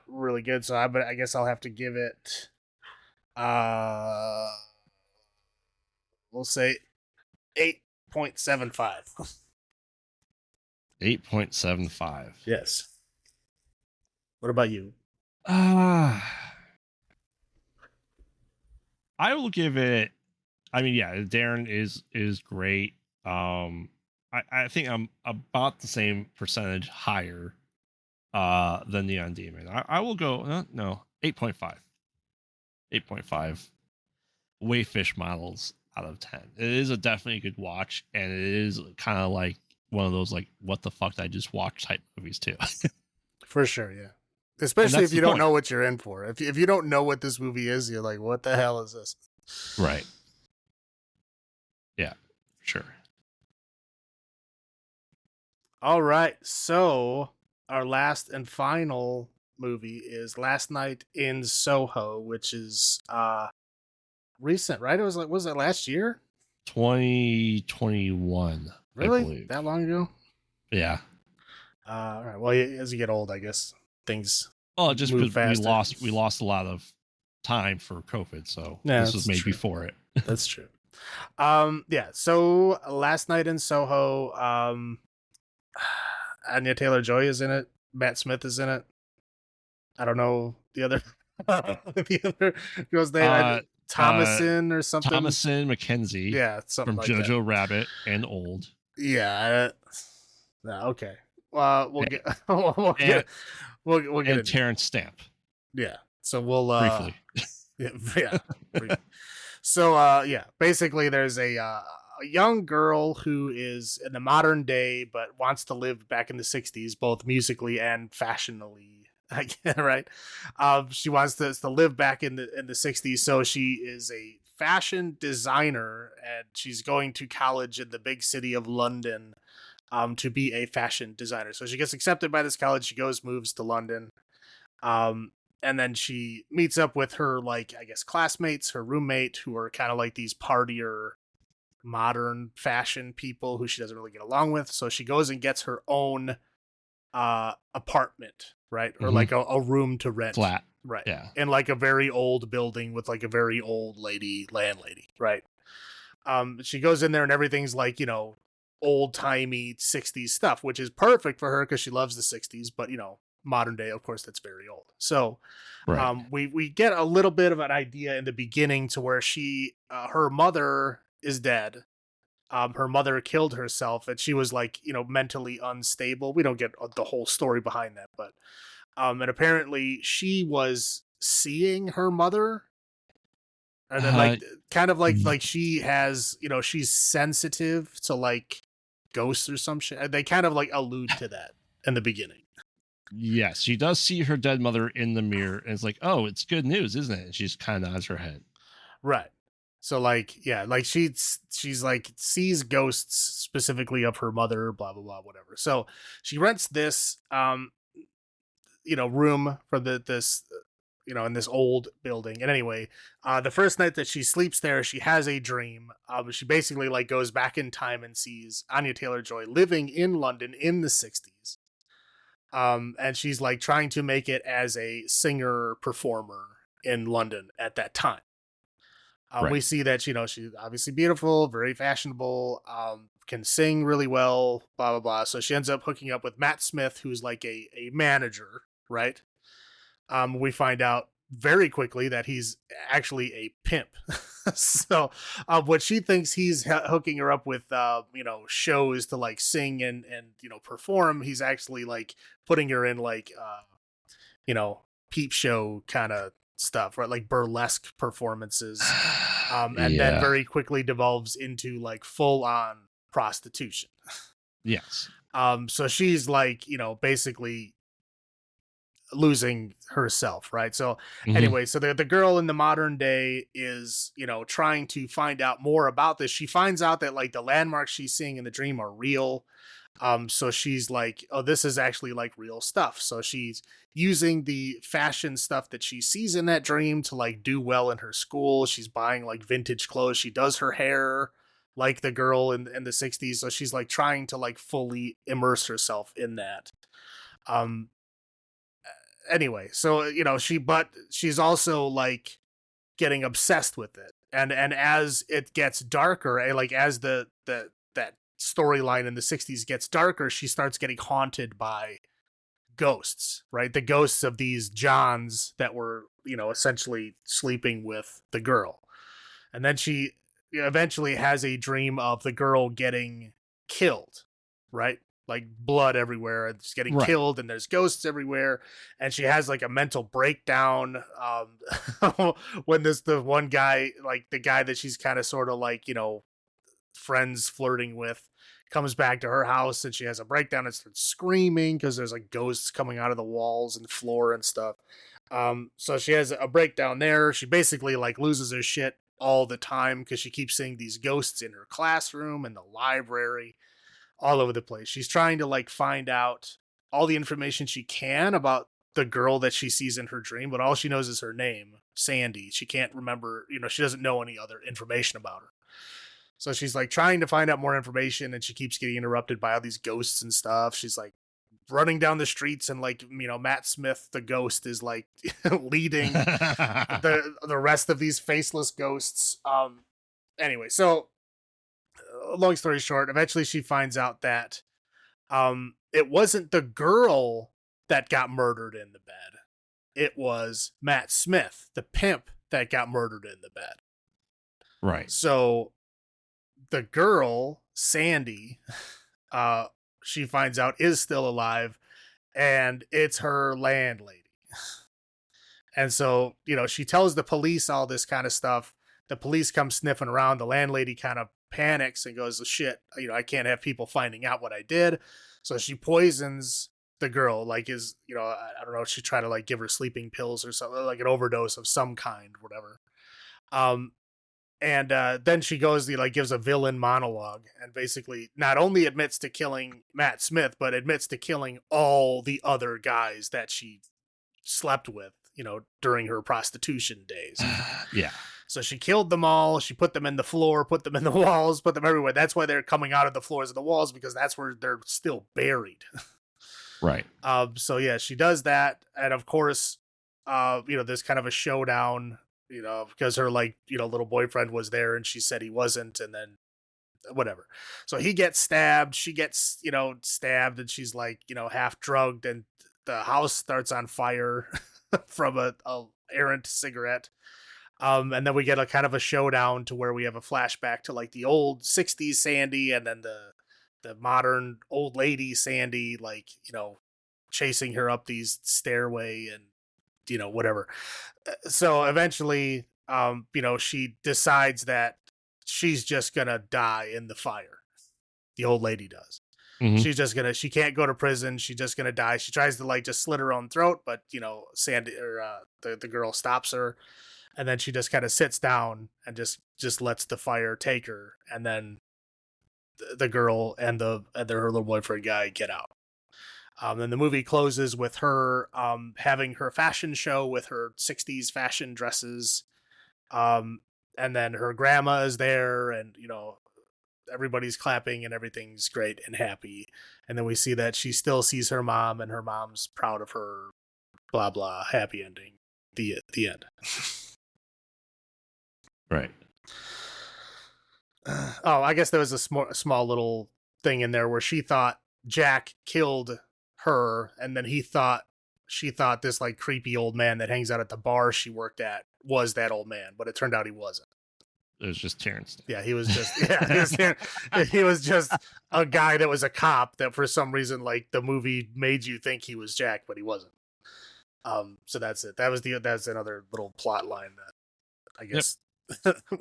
really good. So I guess I'll have to give it we'll say 8.75. 8.75. Yes. What about you? I will give it. I mean, yeah, Darren is great. I think I'm about the same percentage higher than Neon Demon. I will go no 8.5. 8.5 Wayfish models out of 10. It is a definitely good watch, and it is kind of like one of those like what the fuck did I just watch type movies too. For sure, yeah. Especially if you don't know what you're in for. If you don't know what this movie is, you're like, what the hell is this? Right. Yeah, sure. All right. So our last and final movie is Last Night in Soho, which is recent, right? Was it last year? 2021. Really? I believe. That long ago? Yeah. All right. Well, as you get old, I guess things. Well, just move because faster. we lost a lot of time for COVID, so yeah, this was made before it. That's true. Yeah. So Last Night in Soho. Anya Taylor-Joy is in it. Matt Smith is in it. I don't know the other the other girl's name. Thomason or something. Thomason McKenzie. Yeah, something from like Jojo that. Rabbit and Old. Yeah. Okay. We'll get and Terrence Stamp. Yeah. So we'll briefly. Yeah. So basically there's a young girl who is in the modern day but wants to live back in the 60s, both musically and fashionably. Right. She wants to live back in the 60s, so she is a fashion designer, and she's going to college in the big city of London to be a fashion designer. So she gets accepted by this college, she moves to London. And then she meets up with her, like, I guess, classmates, her roommate, who are kind of like these partier modern fashion people who she doesn't really get along with. So she goes and gets her own apartment, right? Or like a room to rent. Flat. Right. Yeah. In like a very old building with like a very old landlady, right? She goes in there and everything's like, old-timey 60s stuff, which is perfect for her because she loves the 60s, but modern day, of course, that's very old. So right. We get a little bit of an idea in the beginning to where her mother is dead. Her mother killed herself, and she was like, mentally unstable. We don't get the whole story behind that, but and apparently she was seeing her mother, and then like kind of like she has, she's sensitive to like ghosts or some shit. They kind of like allude to that in the beginning. Yes, she does see her dead mother in the mirror, and it's like, oh, it's good news, isn't it? And she's kind of nods her head. Right. So like, yeah, like she's like sees ghosts specifically of her mother, blah blah blah, whatever. So she rents this room for this in this old building. And anyway, the first night that she sleeps there, she has a dream. She basically like goes back in time and sees Anya Taylor-Joy living in London in the 60s. And she's like trying to make it as a singer performer in London at that time. Right. We see that, she's obviously beautiful, very fashionable, can sing really well, blah, blah, blah. So she ends up hooking up with Matt Smith, who's like a manager, right? We find out very quickly that he's actually a pimp. So what she thinks he's hooking her up with, shows to like sing and perform, he's actually like putting her in like, peep show kind of stuff, right? Like burlesque performances. And then very quickly devolves into like full on prostitution. Yes. So she's like, basically losing herself, right? So anyway, so the girl in the modern day is, trying to find out more about this. She finds out that like the landmarks she's seeing in the dream are real. So she's like, oh, this is actually like real stuff. So she's using the fashion stuff that she sees in that dream to like do well in her school. She's buying like vintage clothes. She does her hair like the girl in the 60s. So she's like trying to like fully immerse herself in that. Anyway, so, she's also like getting obsessed with it. And as it gets darker, like as that storyline in the 60s gets darker, she starts getting haunted by ghosts, right? The ghosts of these Johns that were, essentially sleeping with the girl. And then she eventually has a dream of the girl getting killed, right? Like blood everywhere, and she's getting killed, and there's ghosts everywhere, and she has like a mental breakdown when the one guy, like the guy that she's kind of sort of like, friends flirting with, comes back to her house, and she has a breakdown and starts screaming because there's like ghosts coming out of the walls and floor and stuff. So she has a breakdown there. She basically like loses her shit all the time because she keeps seeing these ghosts in her classroom and the library, all over the place. She's trying to like find out all the information she can about the girl that she sees in her dream, but all she knows is her name, Sandy. She can't remember, she doesn't know any other information about her. So she's like trying to find out more information, and she keeps getting interrupted by all these ghosts and stuff. She's like running down the streets, and like, Matt Smith, the ghost, is like leading the rest of these faceless ghosts. Anyway, so long story short, eventually she finds out that it wasn't the girl that got murdered in the bed. It was Matt Smith, the pimp, that got murdered in the bed. Right. So the girl, Sandy, she finds out is still alive, and it's her landlady. And so, she tells the police all this kind of stuff. The police come sniffing around. The landlady kind of panics and goes, shit, I can't have people finding out what I did. So she poisons the girl, like I don't know, she tried to like give her sleeping pills or something, like an overdose of some kind, whatever. And then she goes, gives a villain monologue, and basically not only admits to killing Matt Smith, but admits to killing all the other guys that she slept with, during her prostitution days. Yeah. So she killed them all. She put them in the floor, put them in the walls, put them everywhere. That's why they're coming out of the floors and the walls, because that's where they're still buried. Right. So yeah, she does that. And of course, there's kind of a showdown, because her little boyfriend was there and she said he wasn't, and then whatever. So he gets stabbed. She gets, stabbed, and she's like, half drugged, and the house starts on fire from a errant cigarette. And then we get a kind of a showdown to where we have a flashback to like the old 60s Sandy, and then the modern old lady Sandy, chasing her up these stairway and, whatever. So eventually, she decides that she's just gonna die in the fire, the old lady does. Mhm. She can't go to prison. She's just gonna die. She tries to like just slit her own throat, but Sandy or the girl stops her, and then she just kind of sits down and just lets the fire take her, and then the girl and her little boyfriend guy get out. Then the movie closes with her having her fashion show with her 60s fashion dresses. And then her grandma is there, and everybody's clapping and everything's great and happy. And then we see that she still sees her mom, and her mom's proud of her. Blah blah. Happy ending. The end. Right. Oh, I guess there was a small little thing in there where she thought Jack killed her, and then she thought this like creepy old man that hangs out at the bar she worked at was that old man, but it turned out he wasn't. It was just Terrence. Yeah, he was just he was just a guy that was a cop that for some reason like the movie made you think he was Jack, but he wasn't. So that's it. That's another little plot line that I guess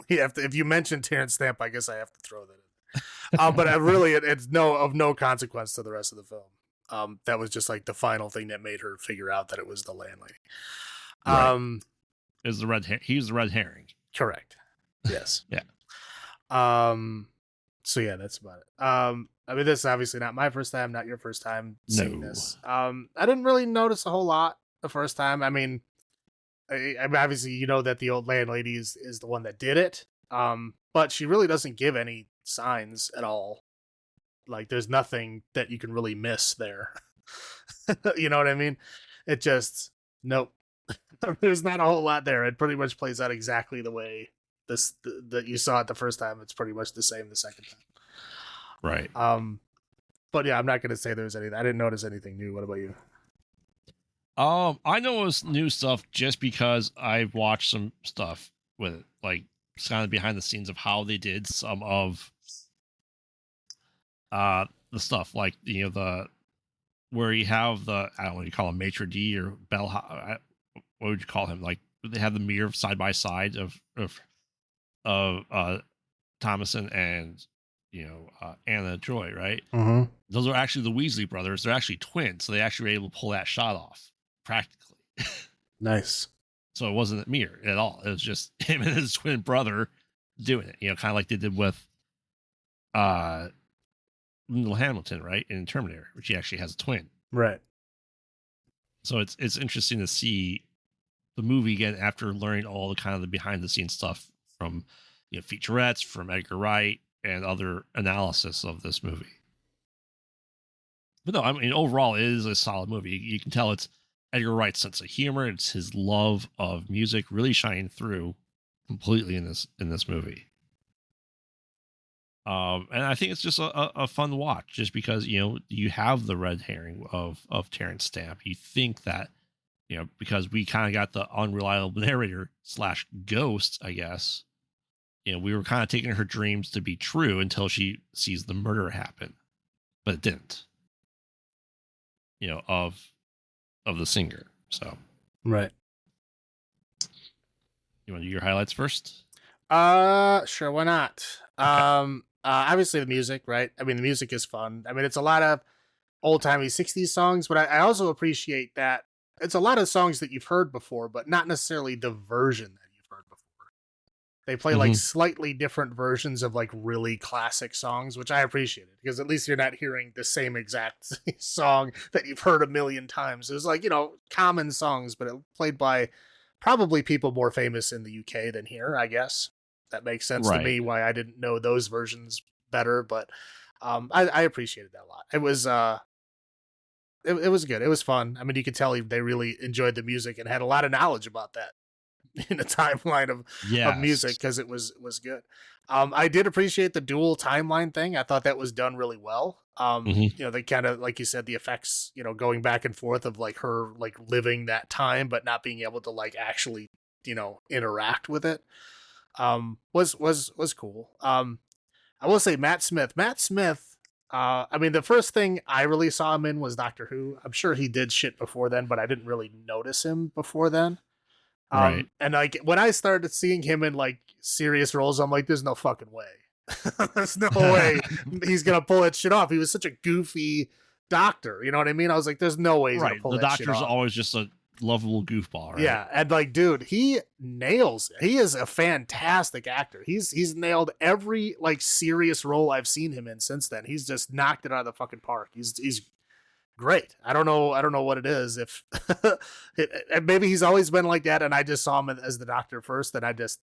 we have to. If you mention Terrence Stamp, I guess I have to throw that in. But it's of no consequence to the rest of the film. That was just like the final thing that made her figure out that it was the landlady. Right. He was the red herring. Correct. Yes. Yeah. So yeah, that's about it. I mean, this is obviously not my first time, not your first time seeing this. I didn't really notice a whole lot the first time. I mean, I obviously that the old landlady is the one that did it. But she really doesn't give any signs at all. Like, there's nothing that you can really miss there. You know what I mean? It just nope. There's not a whole lot there. It pretty much plays out exactly the way that you saw it the first time. It's pretty much the same the second time. Right. But yeah, I'm not going to say there's anything. I didn't notice anything new. What about you? I know it was new stuff just because I watched some stuff with it, like kind of behind the scenes of how they did some of the stuff, like where you have the, I don't know what you call him, maitre d' or bell, what would you call him, like they have the mirror side by side of Thomason and Anna Joy, right? Mm-hmm. Those are actually the Weasley brothers. They're actually twins, so they actually were able to pull that shot off practically. Nice. So it wasn't a mirror at all. It was just him and his twin brother doing it. Kind of like they did with Little Hamilton, right, in Terminator, which he actually has a twin. Right. So it's interesting to see the movie again after learning all the kind of the behind the scenes stuff from featurettes from Edgar Wright and other analysis of this movie. But no, I mean, overall, it is a solid movie. You can tell it's Edgar Wright's sense of humor. It's his love of music really shining through completely in this movie. And I think it's just a fun watch, just because you have the red herring of Terrence Stamp. You think that because we kind of got the unreliable narrator / ghost, I guess. We were kind of taking her dreams to be true until she sees the murder happen, but it didn't. Of the singer. So right. You want to do your highlights first? Sure, why not? Okay. Obviously the music, right? I mean, the music is fun. I mean, it's a lot of old-timey 60s songs, but I also appreciate that it's a lot of songs that you've heard before, but not necessarily the version that you've heard before. They play like slightly different versions of like really classic songs, which I appreciated, because at least you're not hearing the same exact song that you've heard a million times. It was like, common songs, but it played by probably people more famous in the UK than here, I guess. That makes sense to me why I didn't know those versions better, but I appreciated that a lot. It was it was good. It was fun. I mean, you could tell they really enjoyed the music and had a lot of knowledge about that in a timeline of music, because it was good. I did appreciate the dual timeline thing. I thought that was done really well. They kind of, like you said, the effects, going back and forth of like her like living that time but not being able to like actually interact with it was cool. I will say Matt Smith, I mean, the first thing I really saw him in was Doctor Who. I'm sure he did shit before then, but I didn't really notice him before then. Right. And like when I started seeing him in like serious roles, I'm like, there's no fucking way. There's no way he's gonna pull that shit off. He was such a goofy doctor, you know what I mean? I was like, there's no way he's gonna Right. pull The that shit doctor's off. always just a lovable goofball, right? Yeah, and like, dude, he nails it. He is a fantastic actor. He's nailed every like serious role I've seen him in since then. He's just knocked it out of the fucking park. He's great. I don't know what it is. If maybe he's always been like that, and I just saw him as the doctor first, and I just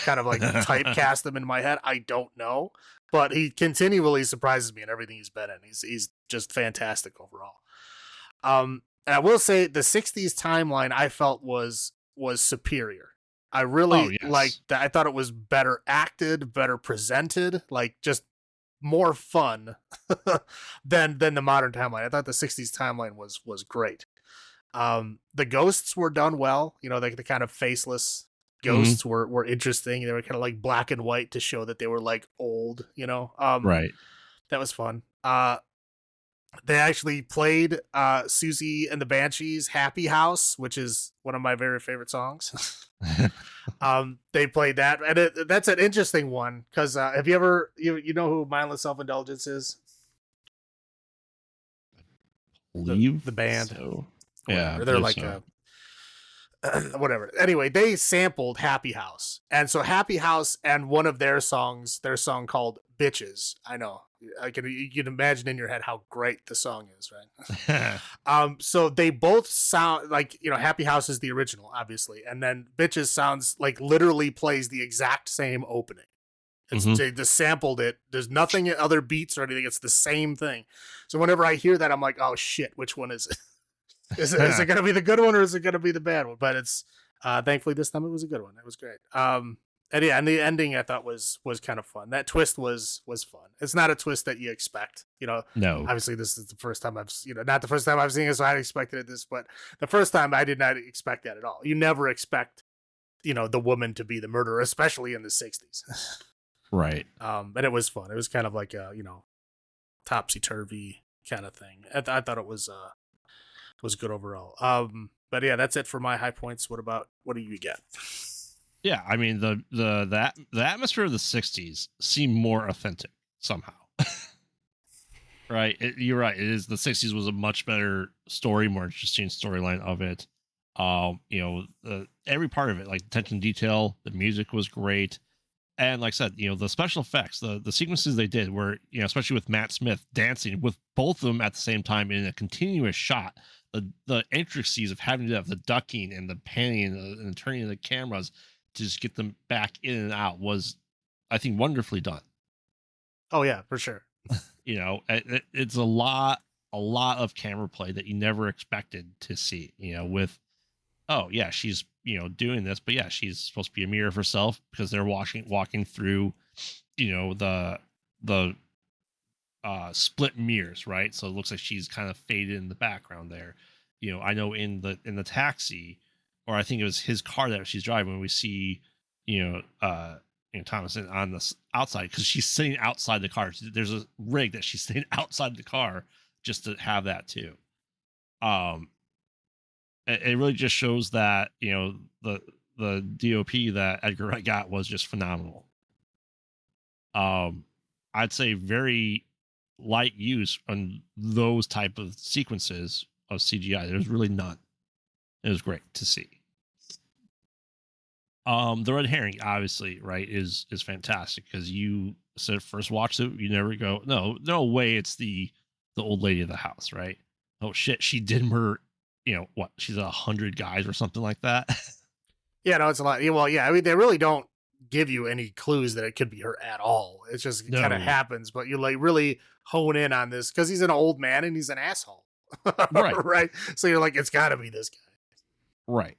kind of like typecast him in my head. I don't know, but he continually surprises me in everything he's been in. He's just fantastic overall. And I will say the '60s timeline I felt was superior. I really liked that. I thought it was better acted, better presented, like just more fun than the modern timeline. I thought the '60s timeline was great. The ghosts were done well. The kind of faceless ghosts were interesting. They were kind of like black and white to show that they were like old. Right. That was fun. They actually played Susie and the Banshees' Happy House, which is one of my very favorite songs. They played that, and that's an interesting one because have you ever you know who Mindless Self-Indulgence is? The band. So. Yeah, they're like so. Whatever. Anyway, they sampled Happy House, and so Happy House and one of their song called Bitches. I know. You can imagine in your head how great the song is, right? So they both sound like, Happy House is the original, obviously, and then Bitches sounds like literally plays the exact same opening. They just sampled it. There's nothing in other beats or anything. It's the same thing. So whenever I hear that, I'm like, oh shit, which one is it? Is it going to be the good one or is it going to be the bad one? But it's thankfully this time it was a good one. It was great. And yeah, and the ending I thought was kind of fun. That twist was fun. It's not a twist that you expect. No. Obviously this is the first time not the first time I've seen it, so I expected this, but the first time I did not expect that at all. You never expect, the woman to be the murderer, especially in the '60s. Right. And it was fun. It was kind of like a, topsy-turvy kind of thing. I thought it was good overall. But yeah, that's it for my high points. What do you get? Yeah, I mean the atmosphere of the '60s seemed more authentic somehow. Right, you're right. It is the '60s was a much better story, more interesting storyline of it. Every part of it, like attention to detail, the music was great, and like I said, the special effects, the sequences they did were, especially with Matt Smith dancing with both of them at the same time in a continuous shot. The intricacies of having to have the ducking and the panning and the turning of the cameras to just get them back in and out was, I think, wonderfully done. Oh yeah, for sure. It's a lot of camera play that you never expected to see, with, oh yeah, she's, doing this, but yeah, she's supposed to be a mirror of herself because they're walking through, the split mirrors, right? So it looks like she's kind of faded in the background there. I know in the taxi, or I think it was his car that she's driving, when we see, Thomas on the outside, because she's sitting outside the car. There's a rig that she's sitting outside the car just to have that too. It really just shows that, the DOP that Edgar Wright got was just phenomenal. I'd say very light use on those type of sequences of CGI. There's really none. It was great to see. The red herring, obviously, right, is fantastic because you said first watch it, you never go, no way, it's the old lady of the house, right? Oh shit, she did murder, what? She's 100 guys or something like that. Yeah, no, it's a lot. Well, yeah, I mean, they really don't give you any clues that it could be her at all. It's just kind of happens, but you like really hone in on this because he's an old man and he's an asshole, right? Right. So you're like, it's got to be this guy, right?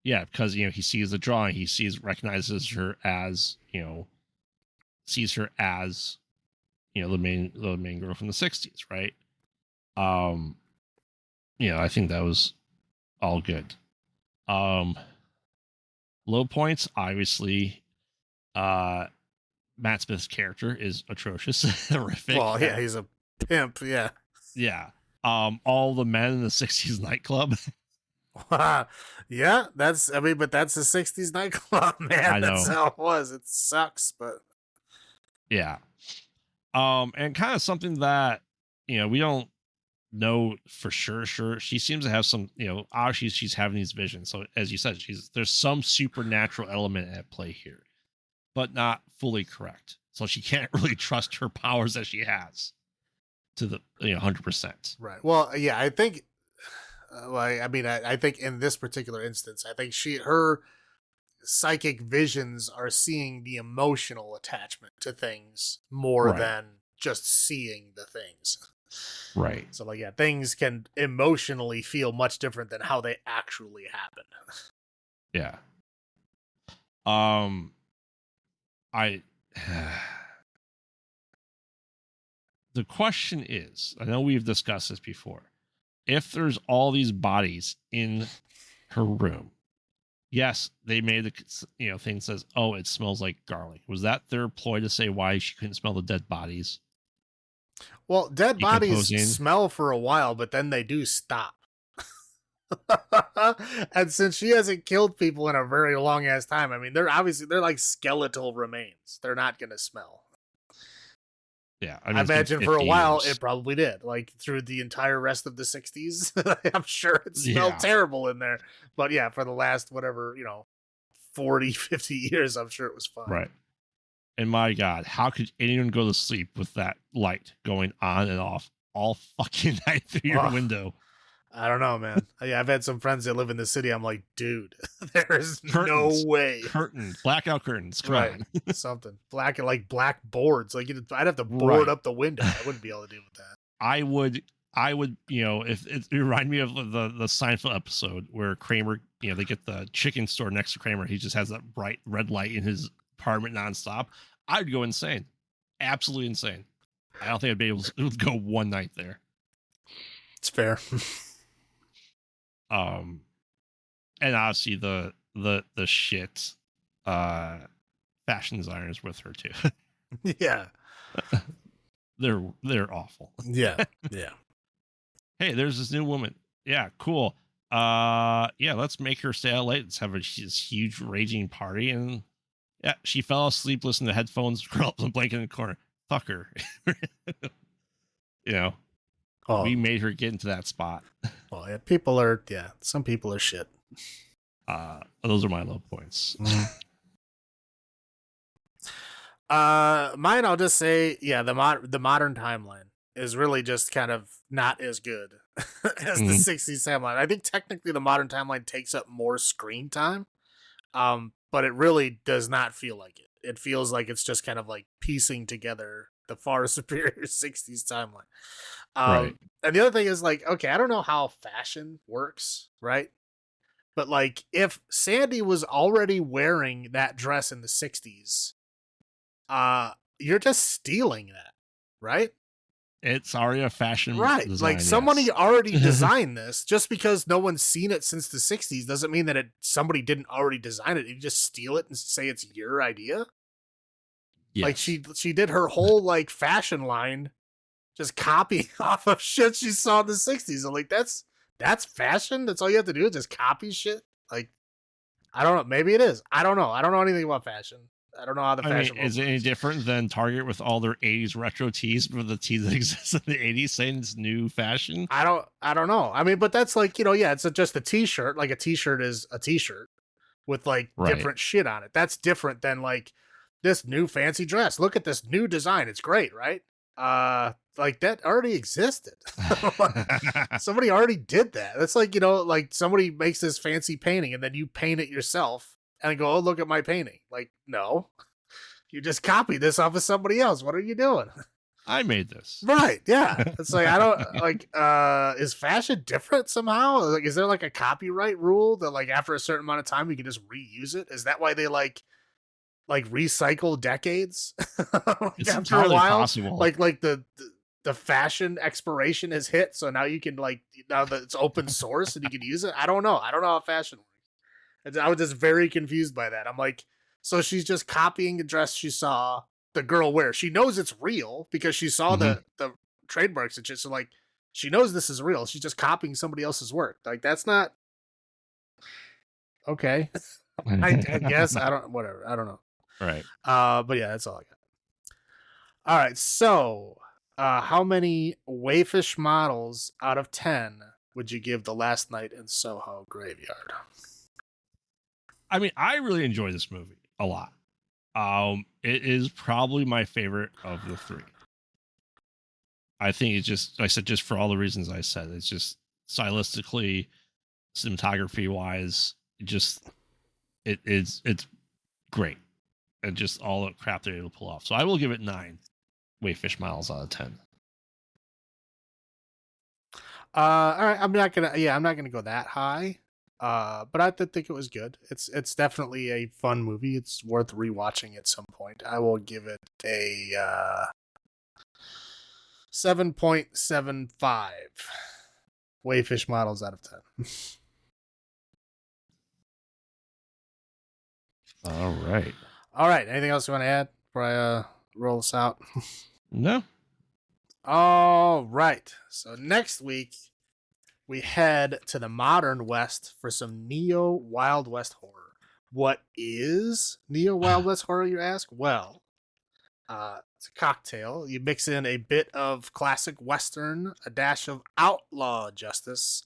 Yeah, because he sees the drawing, recognizes her as sees her as the main girl from the '60s, right? I think that was all good. Low points, obviously. Matt Smith's character is atrocious, horrific. Well, yeah, he's a pimp. Yeah. All the men in the '60s nightclub. Yeah, but that's the '60s nightclub, man. I know. That's how it was. It sucks, but yeah. And kind of something that, we don't know for sure. She seems to have some, obviously she's having these visions. So as you said, there's some supernatural element at play here, but not fully correct. So she can't really trust her powers that she has to the 100%. Right. Well, yeah, I think. I think in this particular instance, I think her psychic visions are seeing the emotional attachment to things more Right. than just seeing the things. Right. So like, yeah, things can emotionally feel much different than how they actually happen. Yeah. I the question is, I know we've discussed this before. If there's all these bodies in her room, yes, they made the thing says, "Oh, it smells like garlic." Was that their ploy to say why she couldn't smell the dead bodies? Well, dead bodies Decomposing. smell for a while, but then they do stop. And since she hasn't killed people in a very long ass time, I mean, they're like skeletal remains. They're not gonna smell. Yeah, I it's been imagine for a 50 while years. it probably did. Like through the entire rest of the 60s. I'm sure it smelled Yeah. terrible in there. But yeah, for the last 40, 50 years, I'm sure it was fine. Right. And my God, how could anyone go to sleep with that light going on and off all fucking night through your window? I don't know, man. Yeah, I've had some friends that live in the city. I'm like, dude, there's Curtains. no way. Blackout curtains. Come on. Something black boards. Like I'd have to board up the window. I wouldn't be able to deal with that. I would, if it remind me of the Seinfeld episode where Kramer, they get the chicken store next to Kramer. He just has that bright red light in his apartment nonstop. I'd go insane. Absolutely insane. I don't think I'd be able to go one night there. It's fair. And obviously the shit fashion designers with her too. Yeah. They're awful. Yeah. Hey, there's this new woman. Yeah, cool. Let's make her stay out late. Let's have this huge raging party. And yeah, she fell asleep listening to headphones, curled up in a blanket in the corner. Fuck her. We made her get into that spot. Well, yeah, some people are shit. Those are my low points. Mine, I'll just say, yeah, the modern timeline is really just kind of not as good as the 60s timeline. I think technically the modern timeline takes up more screen time, but it really does not feel like it. It feels like it's just kind of like piecing together the far superior 60s timeline. Right. And the other thing is like, okay, I don't know how fashion works, right? But like, if Sandy was already wearing that dress in the 60s, you're just stealing that, right? It's already a fashion design, like somebody already designed this. Just because no one's seen it since the 60s doesn't mean that somebody didn't already design it. You just steal it and say it's your idea. Yes. Like she did her whole like fashion line just copying off of shit she saw in the 60s. I'm like, that's fashion? That's all you have to do is just copy shit? Like, I don't know. Maybe it is. I don't know. I don't know anything about fashion. I don't know how the fashion is it any different than Target with all their 80s retro tees for the tees that exist in the 80s saying it's new fashion? I don't know. I mean, but that's like, it's just a t-shirt. Like a t-shirt is a t-shirt with like different shit on it. That's different than like this new fancy dress. Look at this new design. It's great, right? Like that already existed. Somebody already did that. That's like, like somebody makes this fancy painting and then you paint it yourself and go, oh, look at my painting. Like, no, you just copied this off of somebody else. What are you doing? I made this. Right. Yeah. It's like, I don't like, is fashion different somehow? Like, is there like a copyright rule that like after a certain amount of time, you can just reuse it? Is that why they like recycle decades? It's after a while, possible. Like the fashion expiration has hit. So now you can now that it's open source and you can use it. I don't know how fashion works. I was just very confused by that. I'm like, so she's just copying a dress she saw the girl wear. She knows it's real because she saw the trademarks and shit. So like, she knows this is real. She's just copying somebody else's work. Like, that's not okay. I guess whatever. I don't know. Right. But yeah, that's all I All right, so how many wayfish models out of 10 would you give The Last Night in Soho Graveyard? I mean, I really enjoy this movie a lot. It is probably my favorite of the three. I think it's just, like I said, just for all the reasons I said, it's just stylistically, cinematography wise, it's great. And just all the crap they're able to pull off. So I will give it 9 wayfish miles out of 10. All right, I'm not gonna go that high. But I did think it was good. It's definitely a fun movie. It's worth rewatching at some point. I will give it a 7.75 wayfish models out of 10. All right. All right. Anything else you want to add before I roll this out? No. All right. So next week we head to the modern West for some Neo Wild West horror. What is Neo Wild West horror, you ask? Well, it's a cocktail. You mix in a bit of classic Western, a dash of outlaw justice,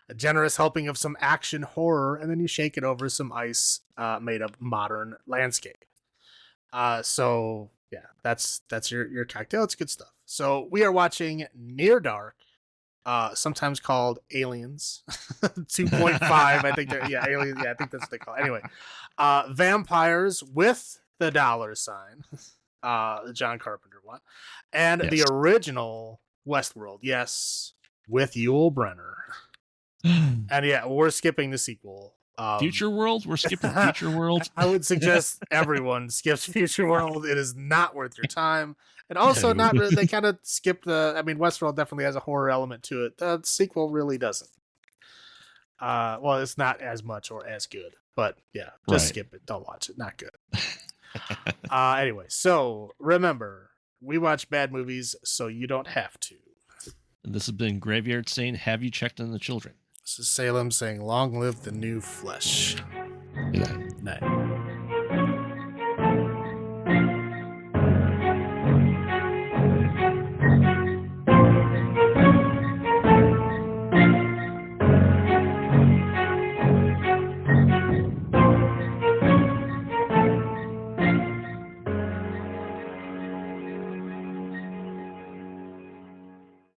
a generous helping of some action horror, and then you shake it over some ice made of modern landscape. So yeah, that's your cocktail. It's good stuff. So we are watching Near Dark, sometimes called Aliens 2.5. I think Aliens. Yeah, I think that's what they call it. Anyway, vampires with the $, the John Carpenter one, and Yes. the original Westworld. Yes, with Yul Brynner. And yeah, we're skipping the sequel. Future World? We're skipping Future World? I would suggest everyone skips Future World. It is not worth your time. And also not really, they kind of skip Westworld definitely has a horror element to it. The sequel really doesn't. Well, it's not as much or as good. But yeah, just skip it. Don't watch it. Not good. Anyway, so remember, we watch bad movies so you don't have to. And this has been Graveyard saying, have you checked on the children? This is Salem saying, long live the new flesh. Good night. Night.